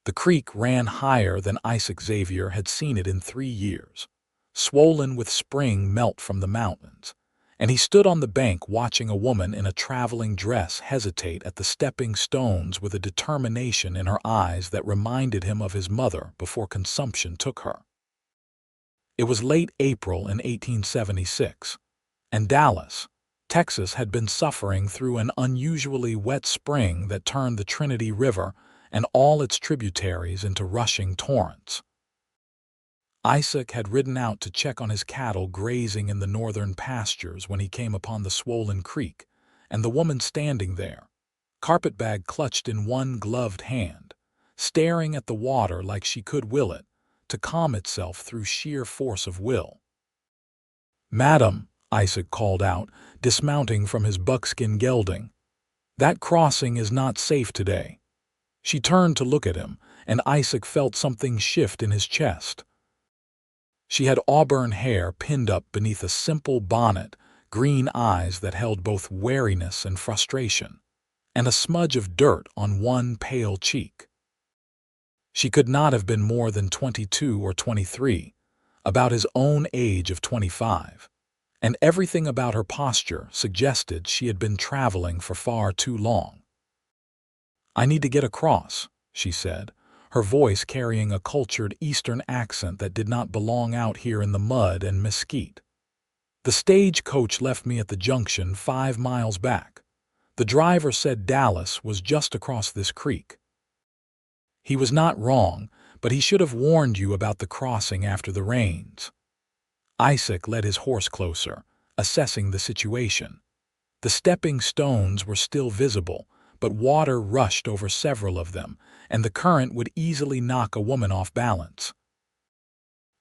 The creek ran higher than Xavier had seen it in 3 years, swollen with spring melt from the mountains, and he stood on the bank watching a woman in a traveling dress hesitate at the stepping stones with a determination in her eyes that reminded him of his mother before consumption took her. It was late April in 1876, and Dallas, Texas had been suffering through an unusually wet spring that turned the Trinity River and all its tributaries into rushing torrents. Isaac had ridden out to check on his cattle grazing in the northern pastures when he came upon the swollen creek, and the woman standing there, carpetbag clutched in one gloved hand, staring at the water like she could will it, to calm itself through sheer force of will. "Madam," Isaac called out, dismounting from his buckskin gelding, "that crossing is not safe today." She turned to look at him, and Isaac felt something shift in his chest. She had auburn hair pinned up beneath a simple bonnet, green eyes that held both wariness and frustration, and a smudge of dirt on one pale cheek. She could not have been more than 22 or 23, about his own age of 25, and everything about her posture suggested she had been traveling for far too long. "I need to get across," she said, her voice carrying a cultured Eastern accent that did not belong out here in the mud and mesquite. "The stagecoach left me at the junction 5 miles back. The driver said Dallas was just across this creek." He was not wrong, but he should have warned you about the crossing after the rains. Isaac led his horse closer, assessing the situation. The stepping stones were still visible, but water rushed over several of them, and the current would easily knock a woman off balance.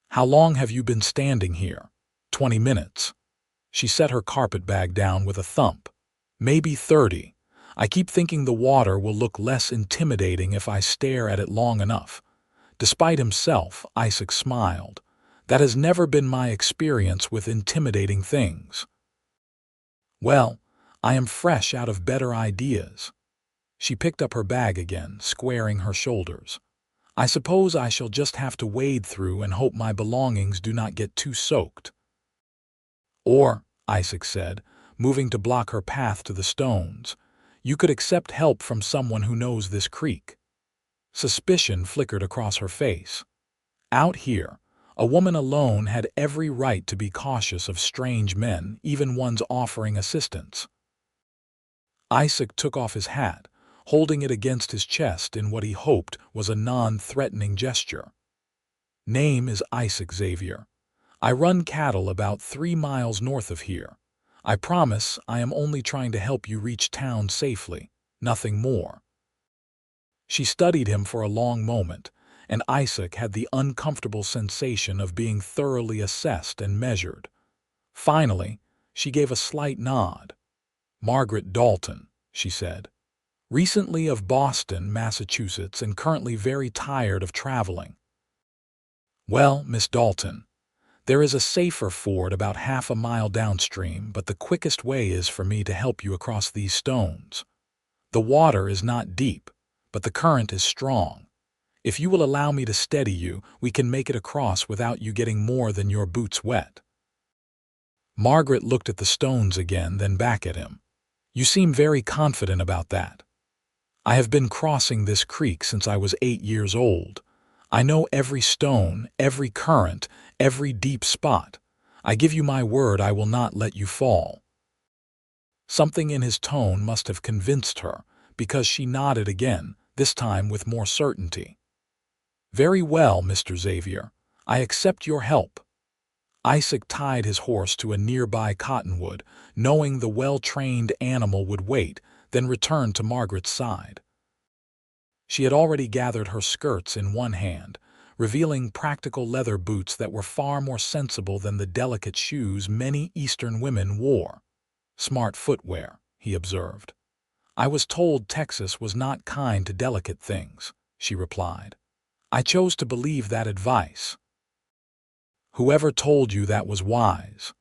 "How long have you been standing here?" 20 minutes. She set her carpetbag down with a thump. "Maybe 30. I keep thinking the water will look less intimidating if I stare at it long enough." Despite himself, Isaac smiled. "That has never been my experience with intimidating things." "Well, I am fresh out of better ideas." She picked up her bag again, squaring her shoulders. "I suppose I shall just have to wade through and hope my belongings do not get too soaked." "Or," Isaac said, moving to block her path to the stones, "you could accept help from someone who knows this creek." Suspicion flickered across her face. Out here, a woman alone had every right to be cautious of strange men, even ones offering assistance. Isaac took off his hat, holding it against his chest in what he hoped was a non-threatening gesture. "Name is Isaac Xavier. I run cattle about 3 miles north of here. I promise I am only trying to help you reach town safely, nothing more." She studied him for a long moment, and Isaac had the uncomfortable sensation of being thoroughly assessed and measured. Finally, she gave a slight nod. "Margaret Dalton," she said. "Recently of Boston, Massachusetts, and currently very tired of traveling." "Well, Miss Dalton, there is a safer ford about half a mile downstream, but the quickest way is for me to help you across these stones. The water is not deep, but the current is strong. If you will allow me to steady you, we can make it across without you getting more than your boots wet." Margaret looked at the stones again, then back at him. "You seem very confident about that." "I have been crossing this creek since I was 8 years old. I know every stone, every current, every deep spot. I give you my word I will not let you fall." Something in his tone must have convinced her, because she nodded again, this time with more certainty. "Very well, Mr. Xavier. I accept your help." Isaac tied his horse to a nearby cottonwood, knowing the well-trained animal would wait, then returned to Margaret's side. She had already gathered her skirts in one hand, revealing practical leather boots that were far more sensible than the delicate shoes many Eastern women wore. "Smart footwear," he observed. "I was told Texas was not kind to delicate things," she replied. "I chose to believe that advice." "Whoever told you that was wise."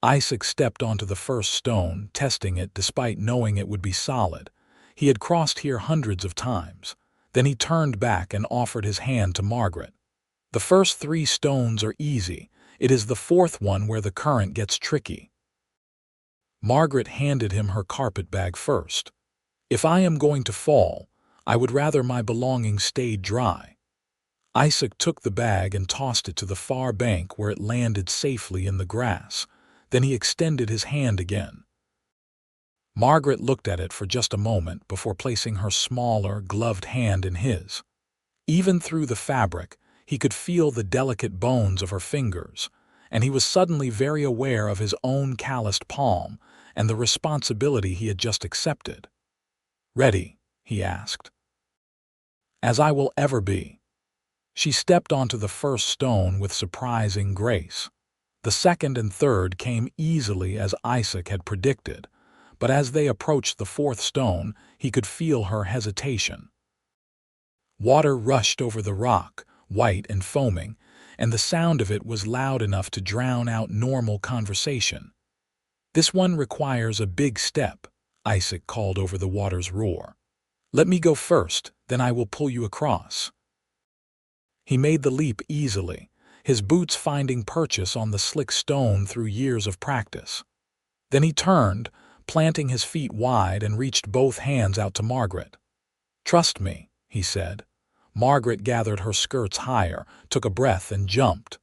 Isaac stepped onto the first stone, testing it despite knowing it would be solid. He had crossed here hundreds of times. Then he turned back and offered his hand to Margaret. "The first 3 stones are easy. It is the 4th one where the current gets tricky." Margaret handed him her carpet bag first. "If I am going to fall, I would rather my belongings stayed dry." Isaac took the bag and tossed it to the far bank where it landed safely in the grass. Then he extended his hand again. Margaret looked at it for just a moment before placing her smaller, gloved hand in his. Even through the fabric, he could feel the delicate bones of her fingers, and he was suddenly very aware of his own calloused palm and the responsibility he had just accepted. "Ready?" he asked. "As I will ever be." She stepped onto the first stone with surprising grace. The second and third came easily as Isaac had predicted, but as they approached the 4th stone, he could feel her hesitation. Water rushed over the rock, white and foaming, and the sound of it was loud enough to drown out normal conversation. "This one requires a big step," Isaac called over the water's roar. "Let me go first, then I will pull you across." He made the leap easily, his boots finding purchase on the slick stone through years of practice. Then he turned, planting his feet wide, and reached both hands out to Margaret. "Trust me," he said. Margaret gathered her skirts higher, took a breath, and jumped.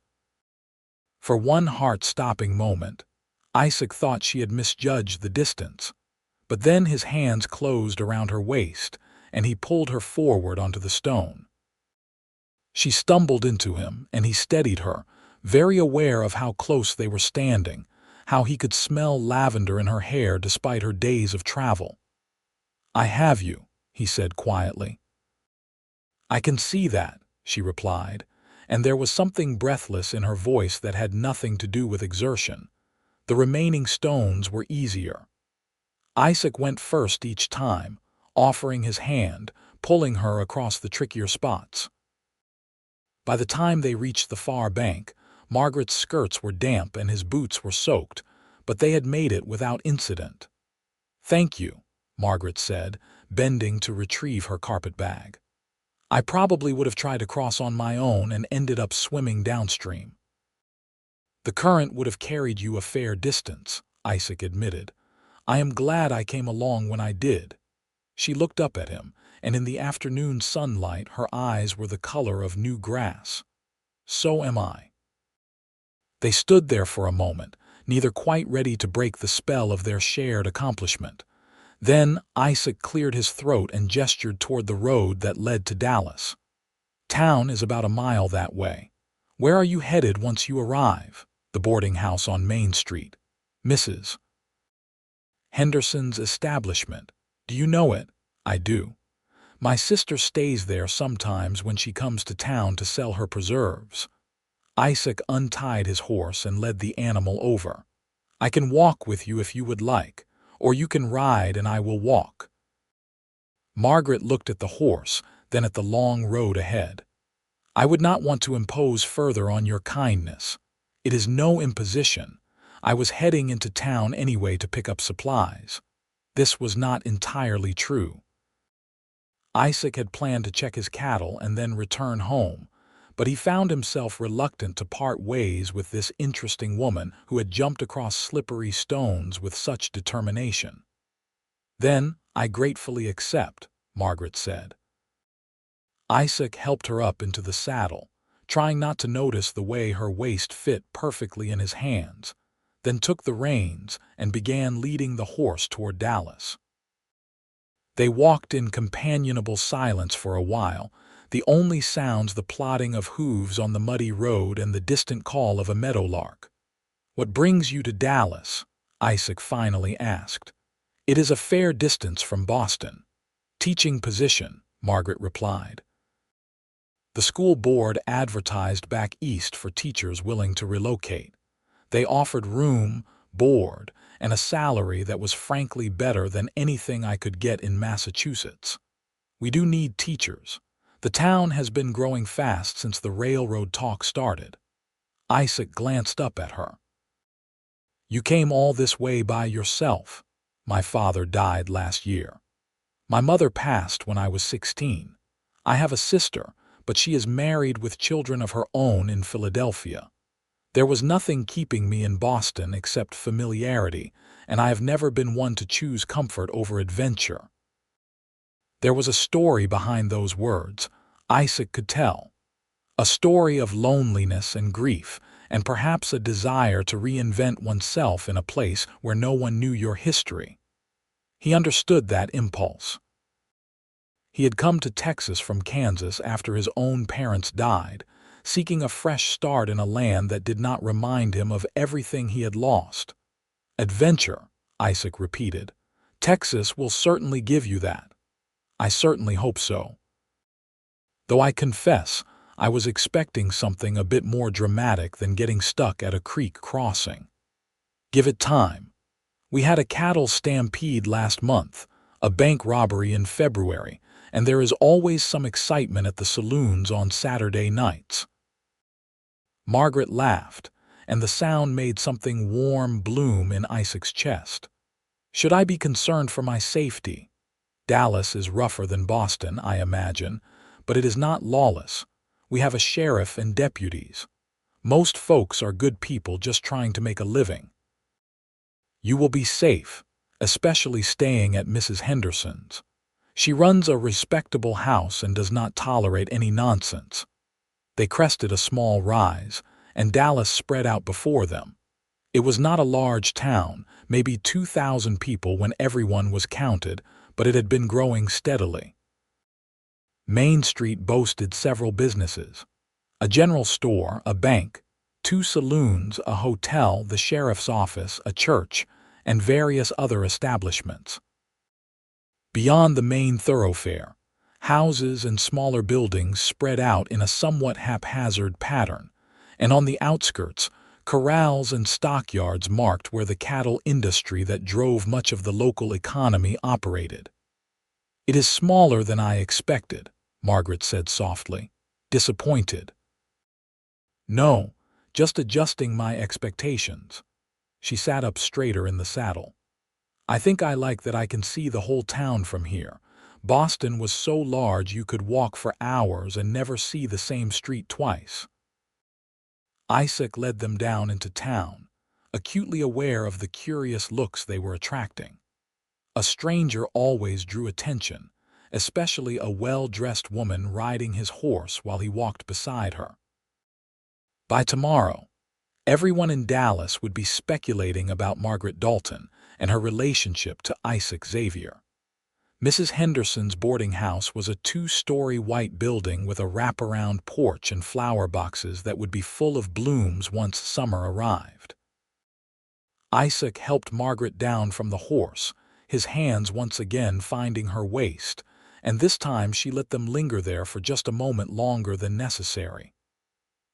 For one heart-stopping moment, Isaac thought she had misjudged the distance. But then his hands closed around her waist, and he pulled her forward onto the stone. She stumbled into him, and he steadied her, very aware of how close they were standing, how he could smell lavender in her hair despite her days of travel. "I have you," he said quietly. "I can see that," she replied, and there was something breathless in her voice that had nothing to do with exertion. The remaining stones were easier. Isaac went first each time, offering his hand, pulling her across the trickier spots. By the time they reached the far bank, Margaret's skirts were damp and his boots were soaked, but they had made it without incident. "Thank you," Margaret said, bending to retrieve her carpet bag. "I probably would have tried to cross on my own and ended up swimming downstream." "The current would have carried you a fair distance," Isaac admitted. "I am glad I came along when I did." She looked up at him, and in the afternoon sunlight her eyes were the color of new grass. "So am I." They stood there for a moment, neither quite ready to break the spell of their shared accomplishment. Then Isaac cleared his throat and gestured toward the road that led to Dallas. "Town is about a mile that way. Where are you headed once you arrive?" "The boarding house on Main Street. Mrs. Henderson's establishment. Do you know it?" "I do. My sister stays there sometimes when she comes to town to sell her preserves." Isaac untied his horse and led the animal over. "I can walk with you if you would like, or you can ride and I will walk." Margaret looked at the horse, then at the long road ahead. "I would not want to impose further on your kindness." "It is no imposition. I was heading into town anyway to pick up supplies." This was not entirely true. Isaac had planned to check his cattle and then return home, but he found himself reluctant to part ways with this interesting woman who had jumped across slippery stones with such determination. "Then I gratefully accept," Margaret said. Isaac helped her up into the saddle, trying not to notice the way her waist fit perfectly in his hands, then took the reins and began leading the horse toward Dallas. They walked in companionable silence for a while, the only sounds the plodding of hooves on the muddy road and the distant call of a meadowlark. "What brings you to Dallas?" Isaac finally asked. "It is a fair distance from Boston." "Teaching position," Margaret replied. The school board advertised back east for teachers willing to relocate. They offered room, board, and a salary that was frankly better than anything I could get in Massachusetts. "We do need teachers. The town has been growing fast since the railroad talk started." Isaac glanced up at her. "You came all this way by yourself?" "My father died last year. My mother passed when I was 16. I have a sister, but she is married with children of her own in Philadelphia. There was nothing keeping me in Boston except familiarity, and I have never been one to choose comfort over adventure." There was a story behind those words, Isaac could tell. A story of loneliness and grief, and perhaps a desire to reinvent oneself in a place where no one knew your history. He understood that impulse. He had come to Texas from Kansas after his own parents died, seeking a fresh start in a land that did not remind him of everything he had lost. "Adventure," Isaac repeated. "Texas will certainly give you that." "I certainly hope so." Though I confess, I was expecting something a bit more dramatic than getting stuck at a creek crossing. Give it time. We had a cattle stampede last month, a bank robbery in February, and there is always some excitement at the saloons on Saturday nights. Margaret laughed, and the sound made something warm bloom in Isaac's chest. "Should I be concerned for my safety? Dallas is rougher than Boston, I imagine, but it is not lawless. We have a sheriff and deputies. Most folks are good people just trying to make a living. You will be safe, especially staying at Mrs. Henderson's. She runs a respectable house and does not tolerate any nonsense." They crested a small rise, and Dallas spread out before them. It was not a large town, maybe 2,000 people when everyone was counted, but it had been growing steadily. Main Street boasted several businesses: a general store, a bank, 2 saloons, a hotel, the sheriff's office, a church, and various other establishments. Beyond the main thoroughfare, houses and smaller buildings spread out in a somewhat haphazard pattern, and on the outskirts, corrals and stockyards marked where the cattle industry that drove much of the local economy operated. "It is smaller than I expected," Margaret said softly, disappointed. "No, just adjusting my expectations." She sat up straighter in the saddle. "I think I like that I can see the whole town from here. Boston was so large you could walk for hours and never see the same street twice." Isaac led them down into town, acutely aware of the curious looks they were attracting. A stranger always drew attention, especially a well-dressed woman riding his horse while he walked beside her. By tomorrow, everyone in Dallas would be speculating about Margaret Dalton and her relationship to Isaac Xavier. Mrs. Henderson's boarding house was a 2-story white building with a wraparound porch and flower boxes that would be full of blooms once summer arrived. Isaac helped Margaret down from the horse, his hands once again finding her waist, and this time she let them linger there for just a moment longer than necessary.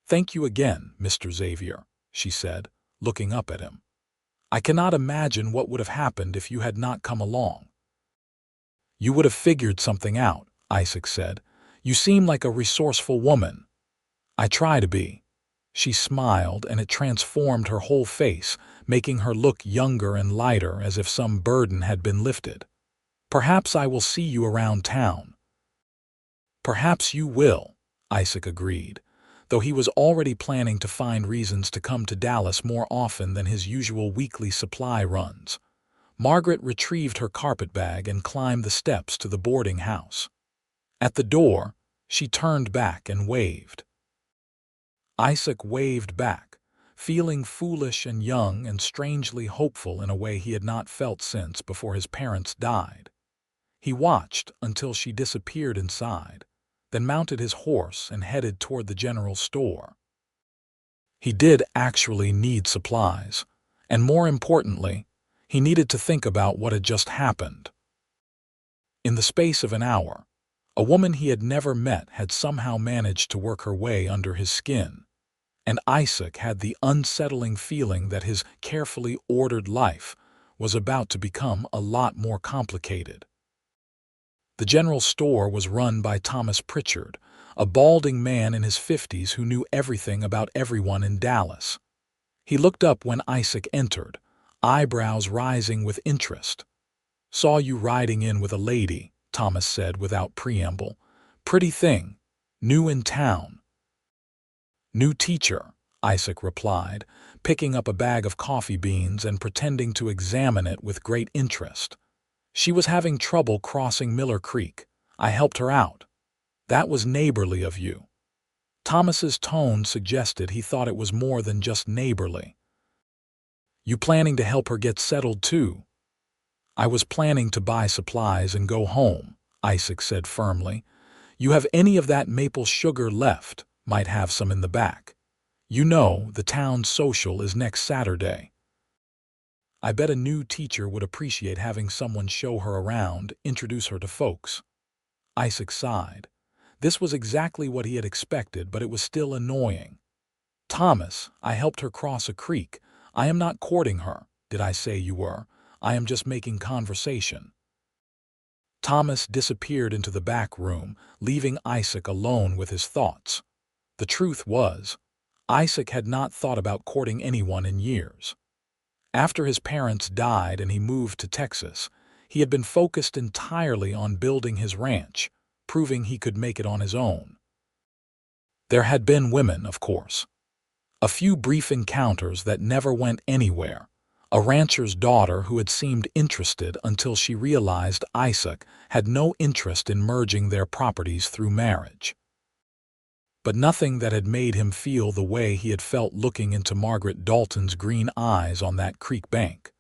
"Thank you again, Mr. Xavier," she said, looking up at him. "I cannot imagine what would have happened if you had not come along." "You would have figured something out," Isaac said. "You seem like a resourceful woman." "I try to be." She smiled, and it transformed her whole face, making her look younger and lighter as if some burden had been lifted. "Perhaps I will see you around town." "Perhaps you will," Isaac agreed, though he was already planning to find reasons to come to Dallas more often than his usual weekly supply runs. Margaret retrieved her carpetbag and climbed the steps to the boarding house. At the door, she turned back and waved. Isaac waved back, feeling foolish and young and strangely hopeful in a way he had not felt since before his parents died. He watched until she disappeared inside, then mounted his horse and headed toward the general store. He did actually need supplies, and more importantly, he needed to think about what had just happened. In the space of an hour, a woman he had never met had somehow managed to work her way under his skin, and Isaac had the unsettling feeling that his carefully ordered life was about to become a lot more complicated. The general store was run by Thomas Pritchard, a balding man in his 50s who knew everything about everyone in Dallas. He looked up when Isaac entered, eyebrows rising with interest. "Saw you riding in with a lady," Thomas said without preamble. Pretty thing. New in town. New teacher, Isaac replied, picking up a bag of coffee beans and pretending to examine it with great interest. She was having trouble crossing Miller Creek. I helped her out. That was neighborly of you. Thomas's tone suggested he thought it was more than just neighborly. You planning to help her get settled too? I was planning to buy supplies and go home, Isaac said firmly. You have any of that maple sugar left? Might have some in the back. You know, the town social is next Saturday. I bet a new teacher would appreciate having someone show her around, introduce her to folks. Isaac sighed. This was exactly what he had expected, but it was still annoying. Thomas, I helped her cross a creek. I am not courting her. Did I say you were? I am just making conversation. Thomas disappeared into the back room, leaving Isaac alone with his thoughts. The truth was, Isaac had not thought about courting anyone in years. After his parents died and he moved to Texas, he had been focused entirely on building his ranch, proving he could make it on his own. There had been women, of course. A few brief encounters that never went anywhere. A rancher's daughter who had seemed interested until she realized Isaac had no interest in merging their properties through marriage. But nothing that had made him feel the way he had felt looking into Margaret Dalton's green eyes on that creek bank.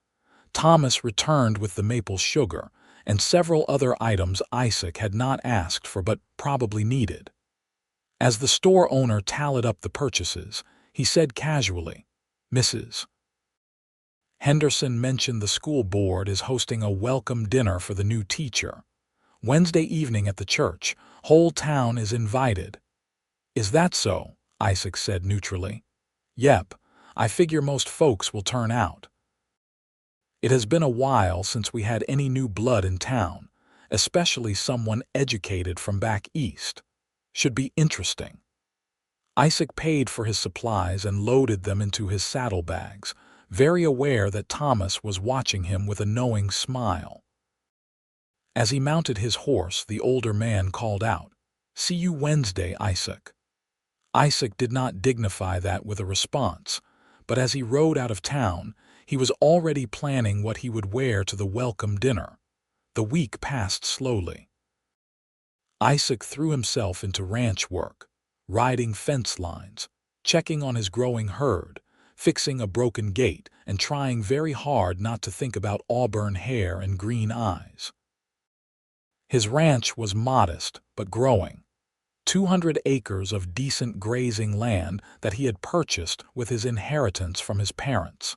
Thomas returned with the maple sugar and several other items Isaac had not asked for but probably needed. As the store owner tallied up the purchases, he said casually, "Mrs. Henderson mentioned the school board is hosting a welcome dinner for the new teacher. Wednesday evening at the church. Whole town is invited." "Is that so?" Isaac said neutrally. "Yep, I figure most folks will turn out. It has been a while since we had any new blood in town, especially someone educated from back east. Should be interesting." Isaac paid for his supplies and loaded them into his saddlebags, very aware that Thomas was watching him with a knowing smile. As he mounted his horse, the older man called out, "See you Wednesday, Isaac." Isaac did not dignify that with a response, but as he rode out of town, he was already planning what he would wear to the welcome dinner. The week passed slowly. Isaac threw himself into ranch work, riding fence lines, checking on his growing herd, fixing a broken gate, and trying very hard not to think about auburn hair and green eyes. His ranch was modest but growing. 200 acres of decent grazing land that he had purchased with his inheritance from his parents.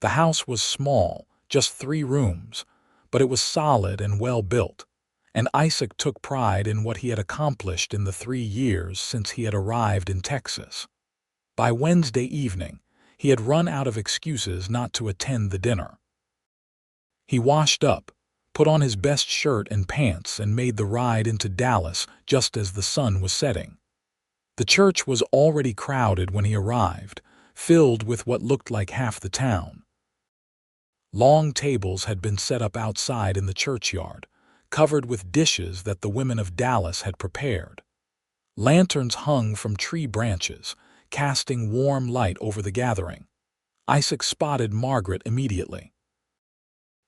The house was small, just 3 rooms, but it was solid and well built, and Isaac took pride in what he had accomplished in the 3 years since he had arrived in Texas. By Wednesday evening, he had run out of excuses not to attend the dinner. He washed up, put on his best shirt and pants, and made the ride into Dallas just as the sun was setting. The church was already crowded when he arrived, filled with what looked like half the town. Long tables had been set up outside in the churchyard, covered with dishes that the women of Dallas had prepared. Lanterns hung from tree branches, casting warm light over the gathering. Isaac spotted Margaret immediately.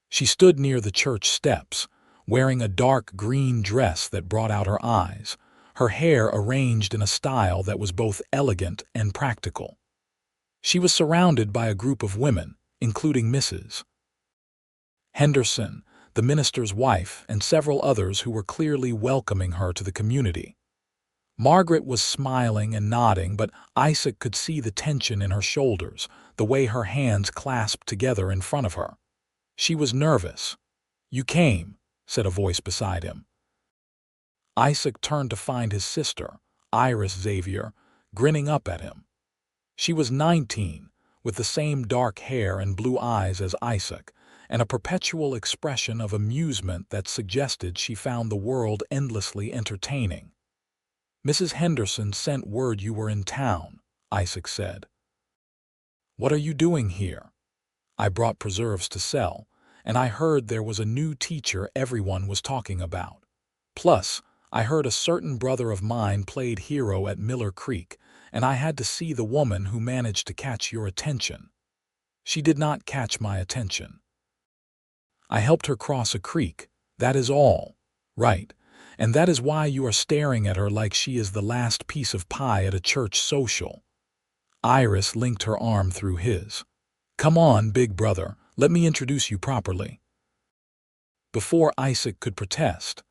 She stood near the church steps, wearing a dark green dress that brought out her eyes, her hair arranged in a style that was both elegant and practical. She was surrounded by a group of women, including Mrs. Henderson, the minister's wife, and several others who were clearly welcoming her to the community. Margaret was smiling and nodding, but Isaac could see the tension in her shoulders, the way her hands clasped together in front of her. She was nervous. "You came," said a voice beside him. Isaac turned to find his sister, Iris Xavier, grinning up at him. She was 19, with the same dark hair and blue eyes as Isaac, and a perpetual expression of amusement that suggested she found the world endlessly entertaining. "Mrs. Henderson sent word you were in town," Isaac said. "What are you doing here?" "I brought preserves to sell, and I heard there was a new teacher everyone was talking about. Plus, I heard a certain brother of mine played hero at Miller Creek, and I had to see the woman who managed to catch your attention. She did not catch my attention. I helped her cross a creek, that is all. Right, and that is why you are staring at her like she is the last piece of pie at a church social. Iris linked her arm through his. Come on, big brother, let me introduce you properly. Before Isaac could protest,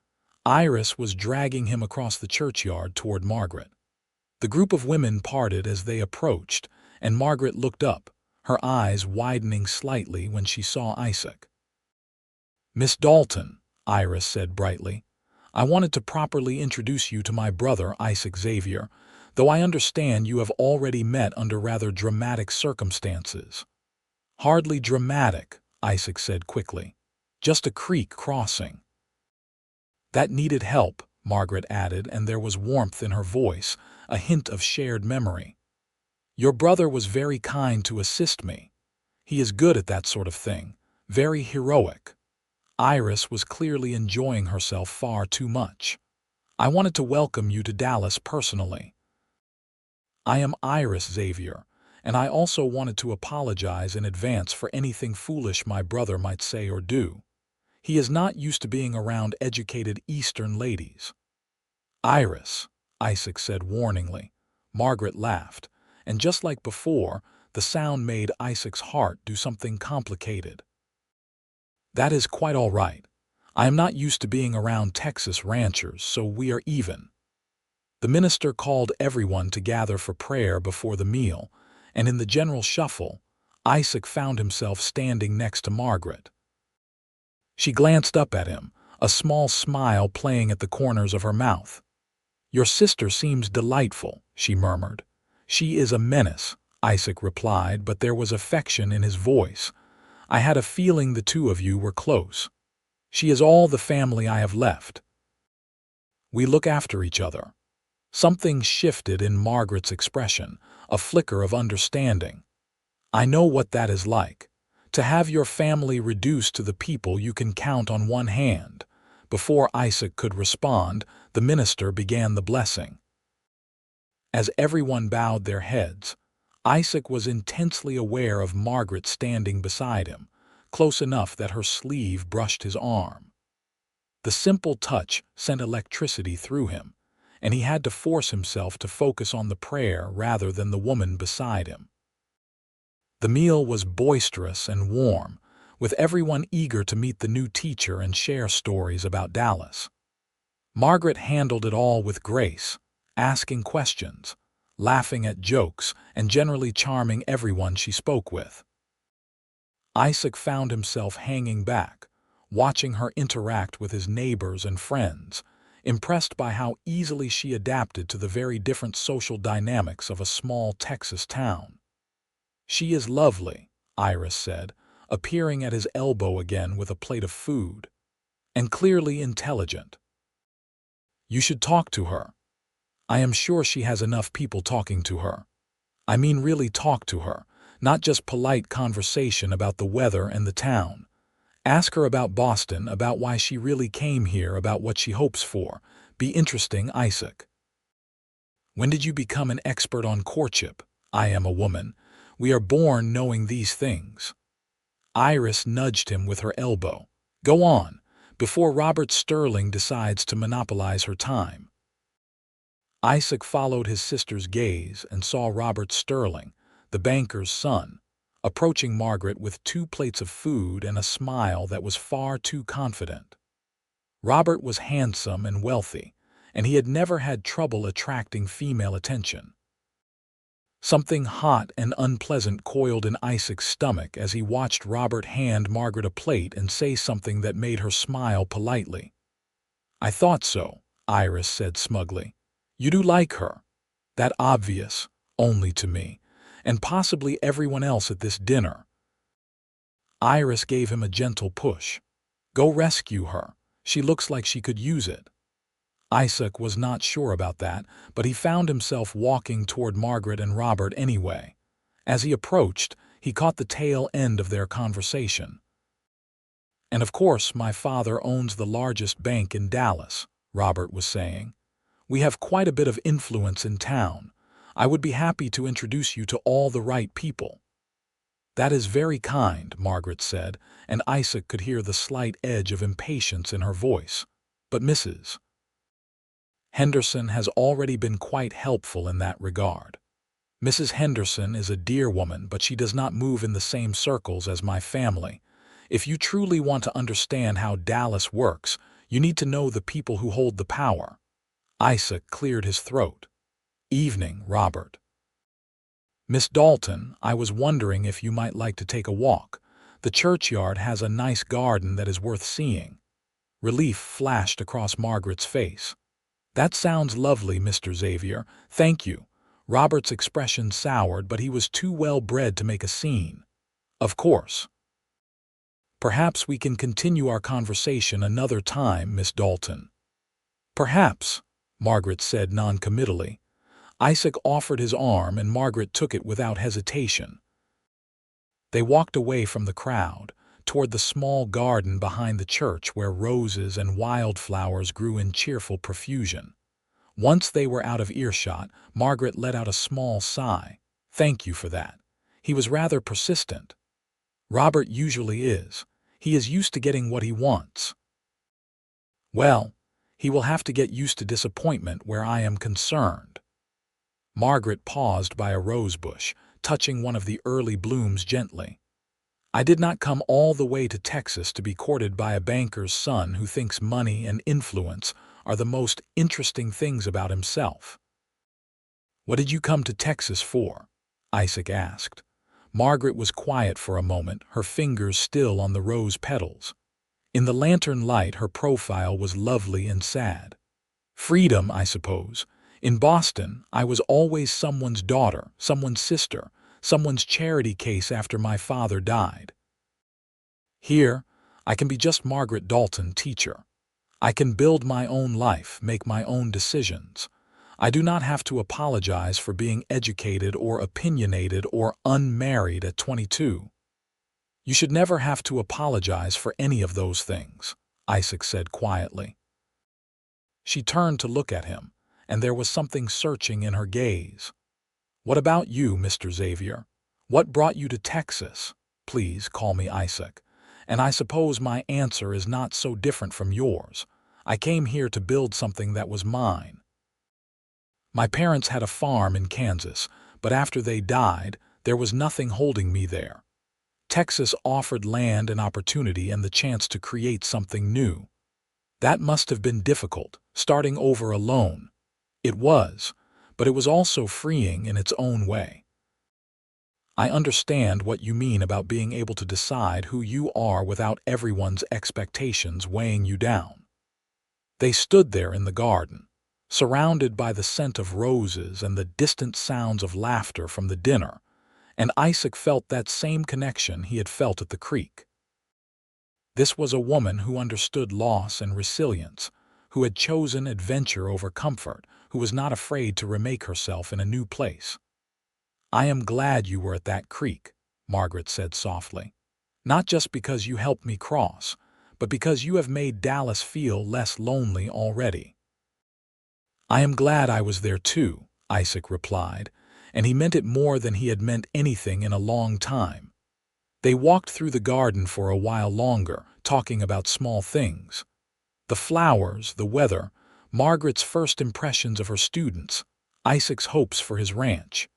Iris was dragging him across the churchyard toward Margaret. The group of women parted as they approached, and Margaret looked up, her eyes widening slightly when she saw Isaac. Miss Dalton, Iris said brightly, I wanted to properly introduce you to my brother, Isaac Xavier, though I understand you have already met under rather dramatic circumstances. Hardly dramatic, Isaac said quickly. Just a creek crossing. That needed help, Margaret added, and there was warmth in her voice, a hint of shared memory. Your brother was very kind to assist me. He is good at that sort of thing, very heroic. Iris was clearly enjoying herself far too much. I wanted to welcome you to Dallas personally. I am Iris Xavier, and I also wanted to apologize in advance for anything foolish my brother might say or do. He is not used to being around educated Eastern ladies. Iris, Isaac said warningly. Margaret laughed, and just like before, the sound made Isaac's heart do something complicated. That is quite all right. I am not used to being around Texas ranchers, so we are even. The minister called everyone to gather for prayer before the meal, and in the general shuffle, Isaac found himself standing next to Margaret. She glanced up at him, a small smile playing at the corners of her mouth. Your sister seems delightful, she murmured. She is a menace, Isaac replied, but there was affection in his voice. I had a feeling the two of you were close. She is all the family I have left. We look after each other. Something shifted in Margaret's expression, a flicker of understanding. I know what that is like, to have your family reduced to the people you can count on one hand. Before Isaac could respond, the minister began the blessing. As everyone bowed their heads, Isaac was intensely aware of Margaret standing beside him, close enough that her sleeve brushed his arm. The simple touch sent electricity through him, and he had to force himself to focus on the prayer rather than the woman beside him. The meal was boisterous and warm, with everyone eager to meet the new teacher and share stories about Dallas. Margaret handled it all with grace, asking questions, laughing at jokes, and generally charming everyone she spoke with. Isaac found himself hanging back, watching her interact with his neighbors and friends, impressed by how easily she adapted to the very different social dynamics of a small Texas town. She is lovely, Iris said, appearing at his elbow again with a plate of food, and clearly intelligent. You should talk to her. I am sure she has enough people talking to her. I mean really talk to her, not just polite conversation about the weather and the town. Ask her about Boston, about why she really came here, about what she hopes for. Be interesting, Isaac. When did you become an expert on courtship? I am a woman. We are born knowing these things. Iris nudged him with her elbow. Go on, before Robert Sterling decides to monopolize her time. Isaac followed his sister's gaze and saw Robert Sterling, the banker's son, approaching Margaret with 2 plates of food and a smile that was far too confident. Robert was handsome and wealthy, and he had never had trouble attracting female attention. Something hot and unpleasant coiled in Isaac's stomach as he watched Robert hand Margaret a plate and say something that made her smile politely. I thought so, Iris said smugly. You do like her. That obvious, only to me, and possibly everyone else at this dinner. Iris gave him a gentle push. Go rescue her. She looks like she could use it. Isaac was not sure about that, but he found himself walking toward Margaret and Robert anyway. As he approached, he caught the tail end of their conversation. And of course, my father owns the largest bank in Dallas. Robert was saying. "We have quite a bit of influence in town. I would be happy to introduce you to all the right people." "That is very kind," Margaret said, and Isaac could hear the slight edge of impatience in her voice. "But Mrs. Henderson has already been quite helpful in that regard. Mrs. Henderson is a dear woman, but she does not move in the same circles as my family. If you truly want to understand how Dallas works, you need to know the people who hold the power." Isaac cleared his throat. "Evening, Robert. Miss Dalton, I was wondering if you might like to take a walk. The churchyard has a nice garden that is worth seeing." Relief flashed across Margaret's face. "That sounds lovely, Mr. Xavier. Thank you." Robert's expression soured, but he was too well bred to make a scene. "Of course. Perhaps we can continue our conversation another time, Miss Dalton." "Perhaps," Margaret said noncommittally. Isaac offered his arm, and Margaret took it without hesitation. They walked away from the crowd, toward the small garden behind the church where roses and wildflowers grew in cheerful profusion. Once they were out of earshot, Margaret let out a small sigh. "Thank you for that." He was rather persistent. Robert usually is. He is used to getting what he wants. "Well, he will have to get used to disappointment where I am concerned." Margaret paused by a rosebush, touching one of the early blooms gently. "I did not come all the way to Texas to be courted by a banker's son who thinks money and influence are the most interesting things about himself." "What did you come to Texas for?" Isaac asked. Margaret was quiet for a moment, her fingers still on the rose petals. In the lantern light, her profile was lovely and sad. "Freedom, I suppose. In Boston, I was always someone's daughter, someone's sister, someone's charity case after my father died. Here, I can be just Margaret Dalton, teacher. I can build my own life, make my own decisions. I do not have to apologize for being educated or opinionated or unmarried at 22. You should never have to apologize for any of those things," Isaac said quietly. She turned to look at him, and there was something searching in her gaze. "What about you, Mr. Xavier? What brought you to Texas? Please call me Isaac. And I suppose my answer is not so different from yours. I came here to build something that was mine. My parents had a farm in Kansas, but after they died, there was nothing holding me there. Texas offered land and opportunity and the chance to create something new. That must have been difficult, starting over alone. It was, but it was also freeing in its own way. I understand what you mean about being able to decide who you are without everyone's expectations weighing you down." They stood there in the garden, surrounded by the scent of roses and the distant sounds of laughter from the dinner, and Isaac felt that same connection he had felt at the creek. This was a woman who understood loss and resilience, who had chosen adventure over comfort, who was not afraid to remake herself in a new place. "I am glad you were at that creek," Margaret said softly. "Not just because you helped me cross, but because you have made Dallas feel less lonely already." "I am glad I was there too," Isaac replied, and he meant it more than he had meant anything in a long time. They walked through the garden for a while longer, talking about small things. The flowers, the weather, Margaret's first impressions of her students, Isaac's hopes for his ranch.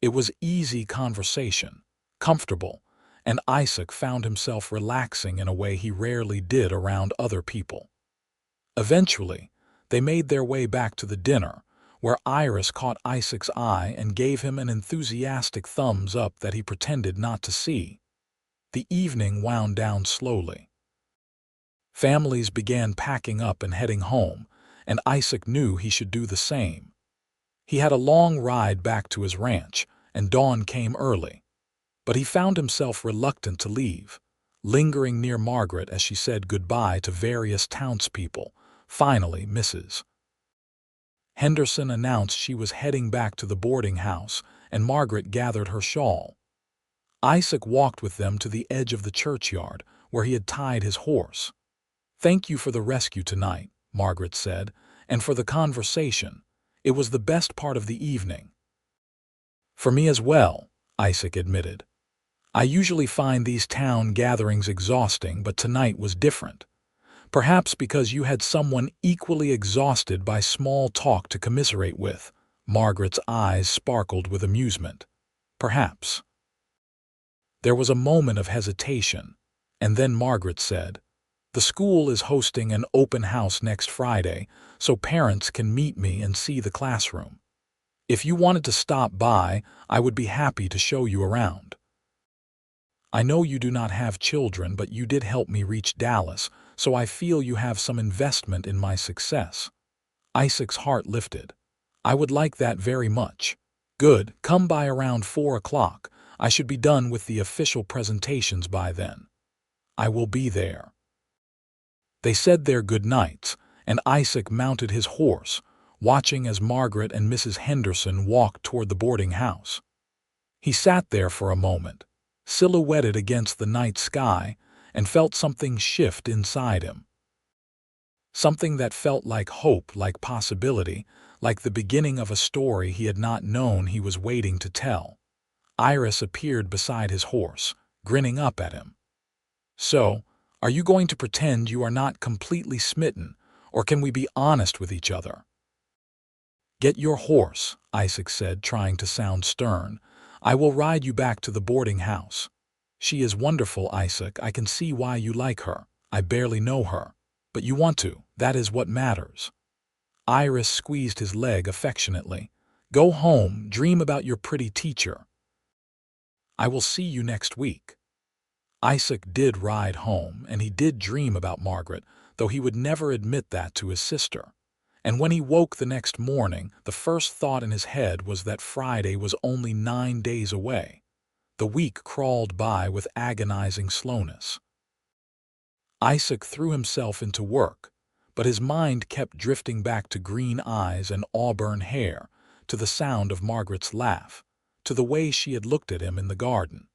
It was easy conversation, comfortable, and Isaac found himself relaxing in a way he rarely did around other people. Eventually, they made their way back to the dinner, where Iris caught Isaac's eye and gave him an enthusiastic thumbs up that he pretended not to see. The evening wound down slowly. Families began packing up and heading home, and Isaac knew he should do the same. He had a long ride back to his ranch, and dawn came early. But he found himself reluctant to leave, lingering near Margaret as she said goodbye to various townspeople. Finally, Mrs. Henderson announced she was heading back to the boarding house, and Margaret gathered her shawl. Isaac walked with them to the edge of the churchyard, where he had tied his horse. "Thank you for the rescue tonight," Margaret said, and for the conversation. It was the best part of the evening. For me as well, Isaac admitted. I usually find these town gatherings exhausting, but tonight was different. Perhaps because you had someone equally exhausted by small talk to commiserate with. Margaret's eyes sparkled with amusement. Perhaps. There was a moment of hesitation, and then Margaret said, "The school is hosting an open house next Friday, so parents can meet me and see the classroom. If you wanted to stop by, I would be happy to show you around. I know you do not have children, but you did help me reach Dallas, so I feel you have some investment in my success." Isaac's heart lifted. "I would like that very much." "Good, come by around 4 o'clock. I should be done with the official presentations by then." "I will be there." They said their good nights, and Isaac mounted his horse, watching as Margaret and Mrs. Henderson walked toward the boarding house. He sat there for a moment, silhouetted against the night sky, and felt something shift inside him. Something that felt like hope, like possibility, like the beginning of a story he had not known he was waiting to tell. Iris appeared beside his horse, grinning up at him. "So, are you going to pretend you are not completely smitten, or can we be honest with each other?" "Get your horse," Isaac said, trying to sound stern. "I will ride you back to the boarding house. She is wonderful, Isaac. I can see why you like her. I barely know her. But you want to. That is what matters." Iris squeezed his leg affectionately. "Go home, dream about your pretty teacher. I will see you next week." Isaac did ride home, and he did dream about Margaret, though he would never admit that to his sister. And when he woke the next morning, the first thought in his head was that Friday was only 9 days away. The week crawled by with agonizing slowness. Isaac threw himself into work, but his mind kept drifting back to green eyes and auburn hair, to the sound of Margaret's laugh, to the way she had looked at him in the garden.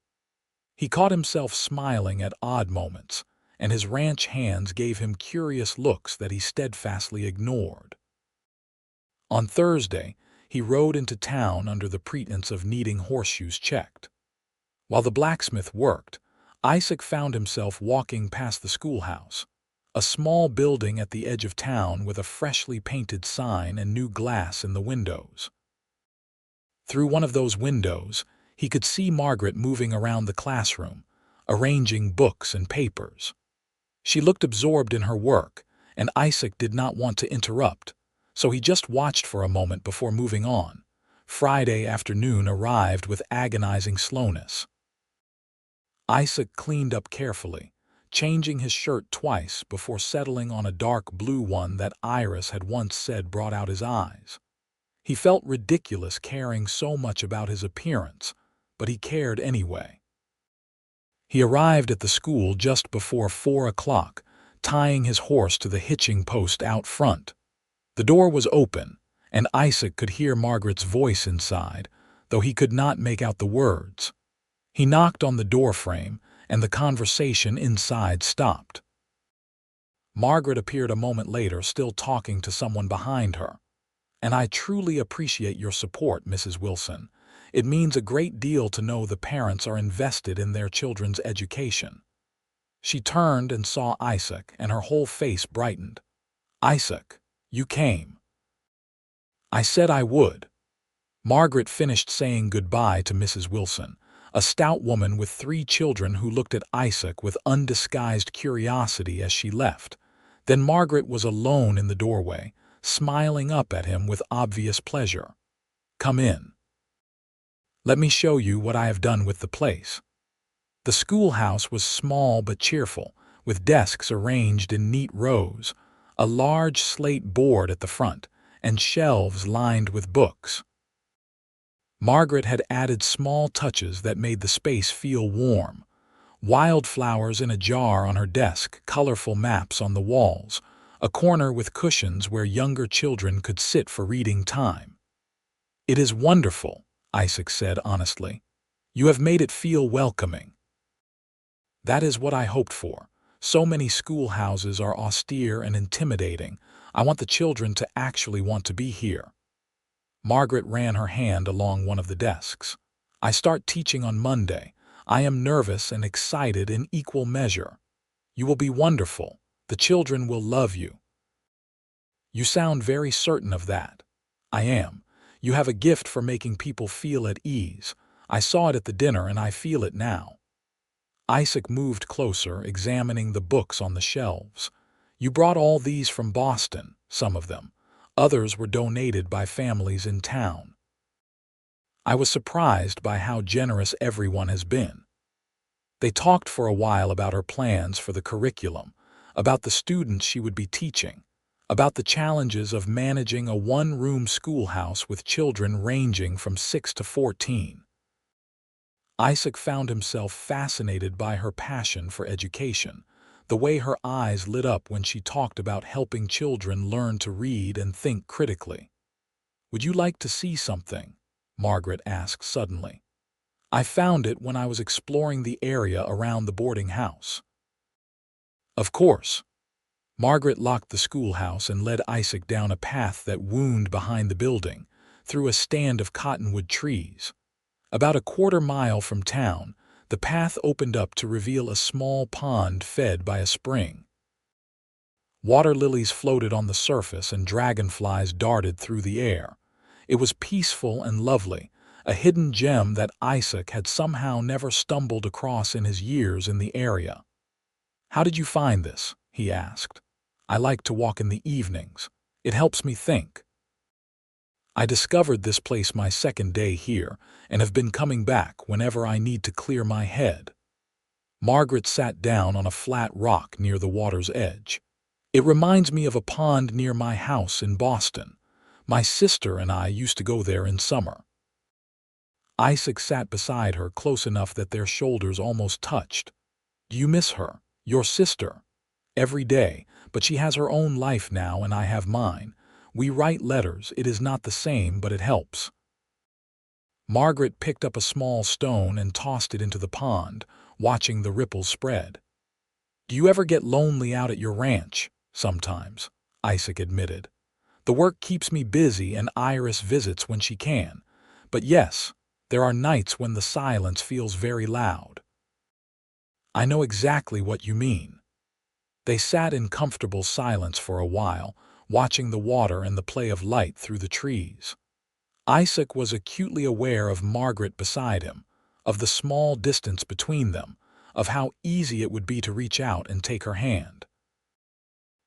He caught himself smiling at odd moments, and his ranch hands gave him curious looks that he steadfastly ignored. On Thursday, he rode into town under the pretense of needing horseshoes checked. While the blacksmith worked, Isaac found himself walking past the schoolhouse, a small building at the edge of town with a freshly painted sign and new glass in the windows. Through one of those windows, he could see Margaret moving around the classroom, arranging books and papers. She looked absorbed in her work, and Isaac did not want to interrupt, so he just watched for a moment before moving on. Friday afternoon arrived with agonizing slowness. Isaac cleaned up carefully, changing his shirt twice before settling on a dark blue one that Iris had once said brought out his eyes. He felt ridiculous caring so much about his appearance, but he cared anyway. He arrived at the school just before 4 o'clock, tying his horse to the hitching post out front. The door was open, and Isaac could hear Margaret's voice inside, though he could not make out the words. He knocked on the doorframe, and the conversation inside stopped. Margaret appeared a moment later, still talking to someone behind her. "And I truly appreciate your support, Mrs. Wilson. It means a great deal to know the parents are invested in their children's education." She turned and saw Isaac, and her whole face brightened. "Isaac, you came." "I said I would." Margaret finished saying goodbye to Mrs. Wilson, a stout woman with 3 children who looked at Isaac with undisguised curiosity as she left. Then Margaret was alone in the doorway, smiling up at him with obvious pleasure. "Come in. Let me show you what I have done with the place." The schoolhouse was small but cheerful, with desks arranged in neat rows, a large slate board at the front, and shelves lined with books. Margaret had added small touches that made the space feel warm. Wildflowers in a jar on her desk, colorful maps on the walls, a corner with cushions where younger children could sit for reading time. "It is wonderful," Isaac said honestly. "You have made it feel welcoming." "That is what I hoped for. So many schoolhouses are austere and intimidating. I want the children to actually want to be here." Margaret ran her hand along one of the desks. "I start teaching on Monday. I am nervous and excited in equal measure. You will be wonderful. The children will love you." "You sound very certain of that." "I am. You have a gift for making people feel at ease. I saw it at the dinner and I feel it now." Isaac moved closer, examining the books on the shelves. "You brought all these from Boston, some of them. Others were donated by families in town." I was surprised by how generous everyone has been. They talked for a while about her plans for the curriculum, about the students she would be teaching, about the challenges of managing a one-room schoolhouse with children ranging from 6 to 14. Isaac found himself fascinated by her passion for education, the way her eyes lit up when she talked about helping children learn to read and think critically. "Would you like to see something?" Margaret asked suddenly. "I found it when I was exploring the area around the boarding house." "Of course." Margaret locked the schoolhouse and led Isaac down a path that wound behind the building, through a stand of cottonwood trees. About a quarter-mile from town, the path opened up to reveal a small pond fed by a spring. Water lilies floated on the surface and dragonflies darted through the air. It was peaceful and lovely, a hidden gem that Isaac had somehow never stumbled across in his years in the area. "How did you find this?" he asked. "I like to walk in the evenings. It helps me think." "I discovered this place my second day here and have been coming back whenever I need to clear my head." Margaret sat down on a flat rock near the water's edge. "It reminds me of a pond near my house in Boston. My sister and I used to go there in summer." Isaac sat beside her close enough that their shoulders almost touched. "Do you miss her, your sister?" "Every day, but she has her own life now and I have mine. We write letters. It is not the same, but it helps." Margaret picked up a small stone and tossed it into the pond, watching the ripples spread. "Do you ever get lonely out at your ranch?" "Sometimes," Isaac admitted. "The work keeps me busy and Iris visits when she can. But yes, there are nights when the silence feels very loud." "I know exactly what you mean." They sat in comfortable silence for a while, watching the water and the play of light through the trees. Isaac was acutely aware of Margaret beside him, of the small distance between them, of how easy it would be to reach out and take her hand.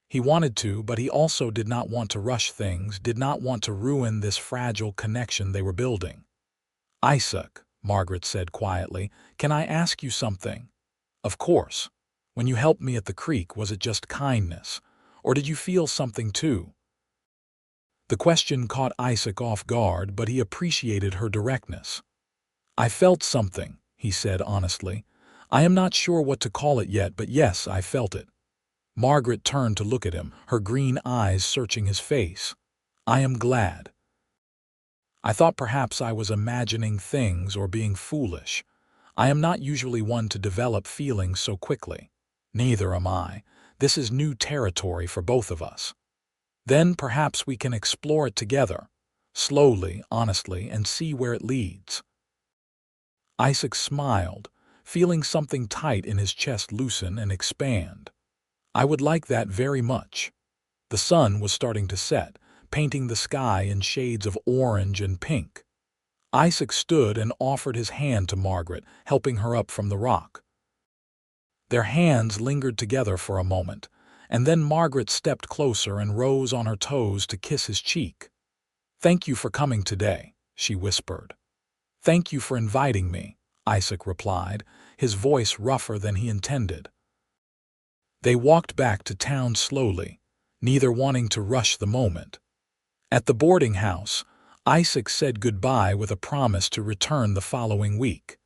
He wanted to, but he also did not want to rush things, did not want to ruin this fragile connection they were building. "Isaac," Margaret said quietly, "can I ask you something?" "Of course. When you helped me at the creek, was it just kindness? Or did you feel something too?" The question caught Isaac off guard, but he appreciated her directness. "I felt something," he said honestly. "I am not sure what to call it yet, but yes, I felt it." Margaret turned to look at him, her green eyes searching his face. "I am glad. I thought perhaps I was imagining things or being foolish. I am not usually one to develop feelings so quickly." "Neither am I. This is new territory for both of us." "Then perhaps we can explore it together, slowly, honestly, and see where it leads." Isaac smiled, feeling something tight in his chest loosen and expand. "I would like that very much." The sun was starting to set, painting the sky in shades of orange and pink. Isaac stood and offered his hand to Margaret, helping her up from the rock. Their hands lingered together for a moment, and then Margaret stepped closer and rose on her toes to kiss his cheek. "Thank you for coming today," she whispered. "Thank you for inviting me," Isaac replied, his voice rougher than he intended. They walked back to town slowly, neither wanting to rush the moment. At the boarding house, Isaac said goodbye with a promise to return the following week.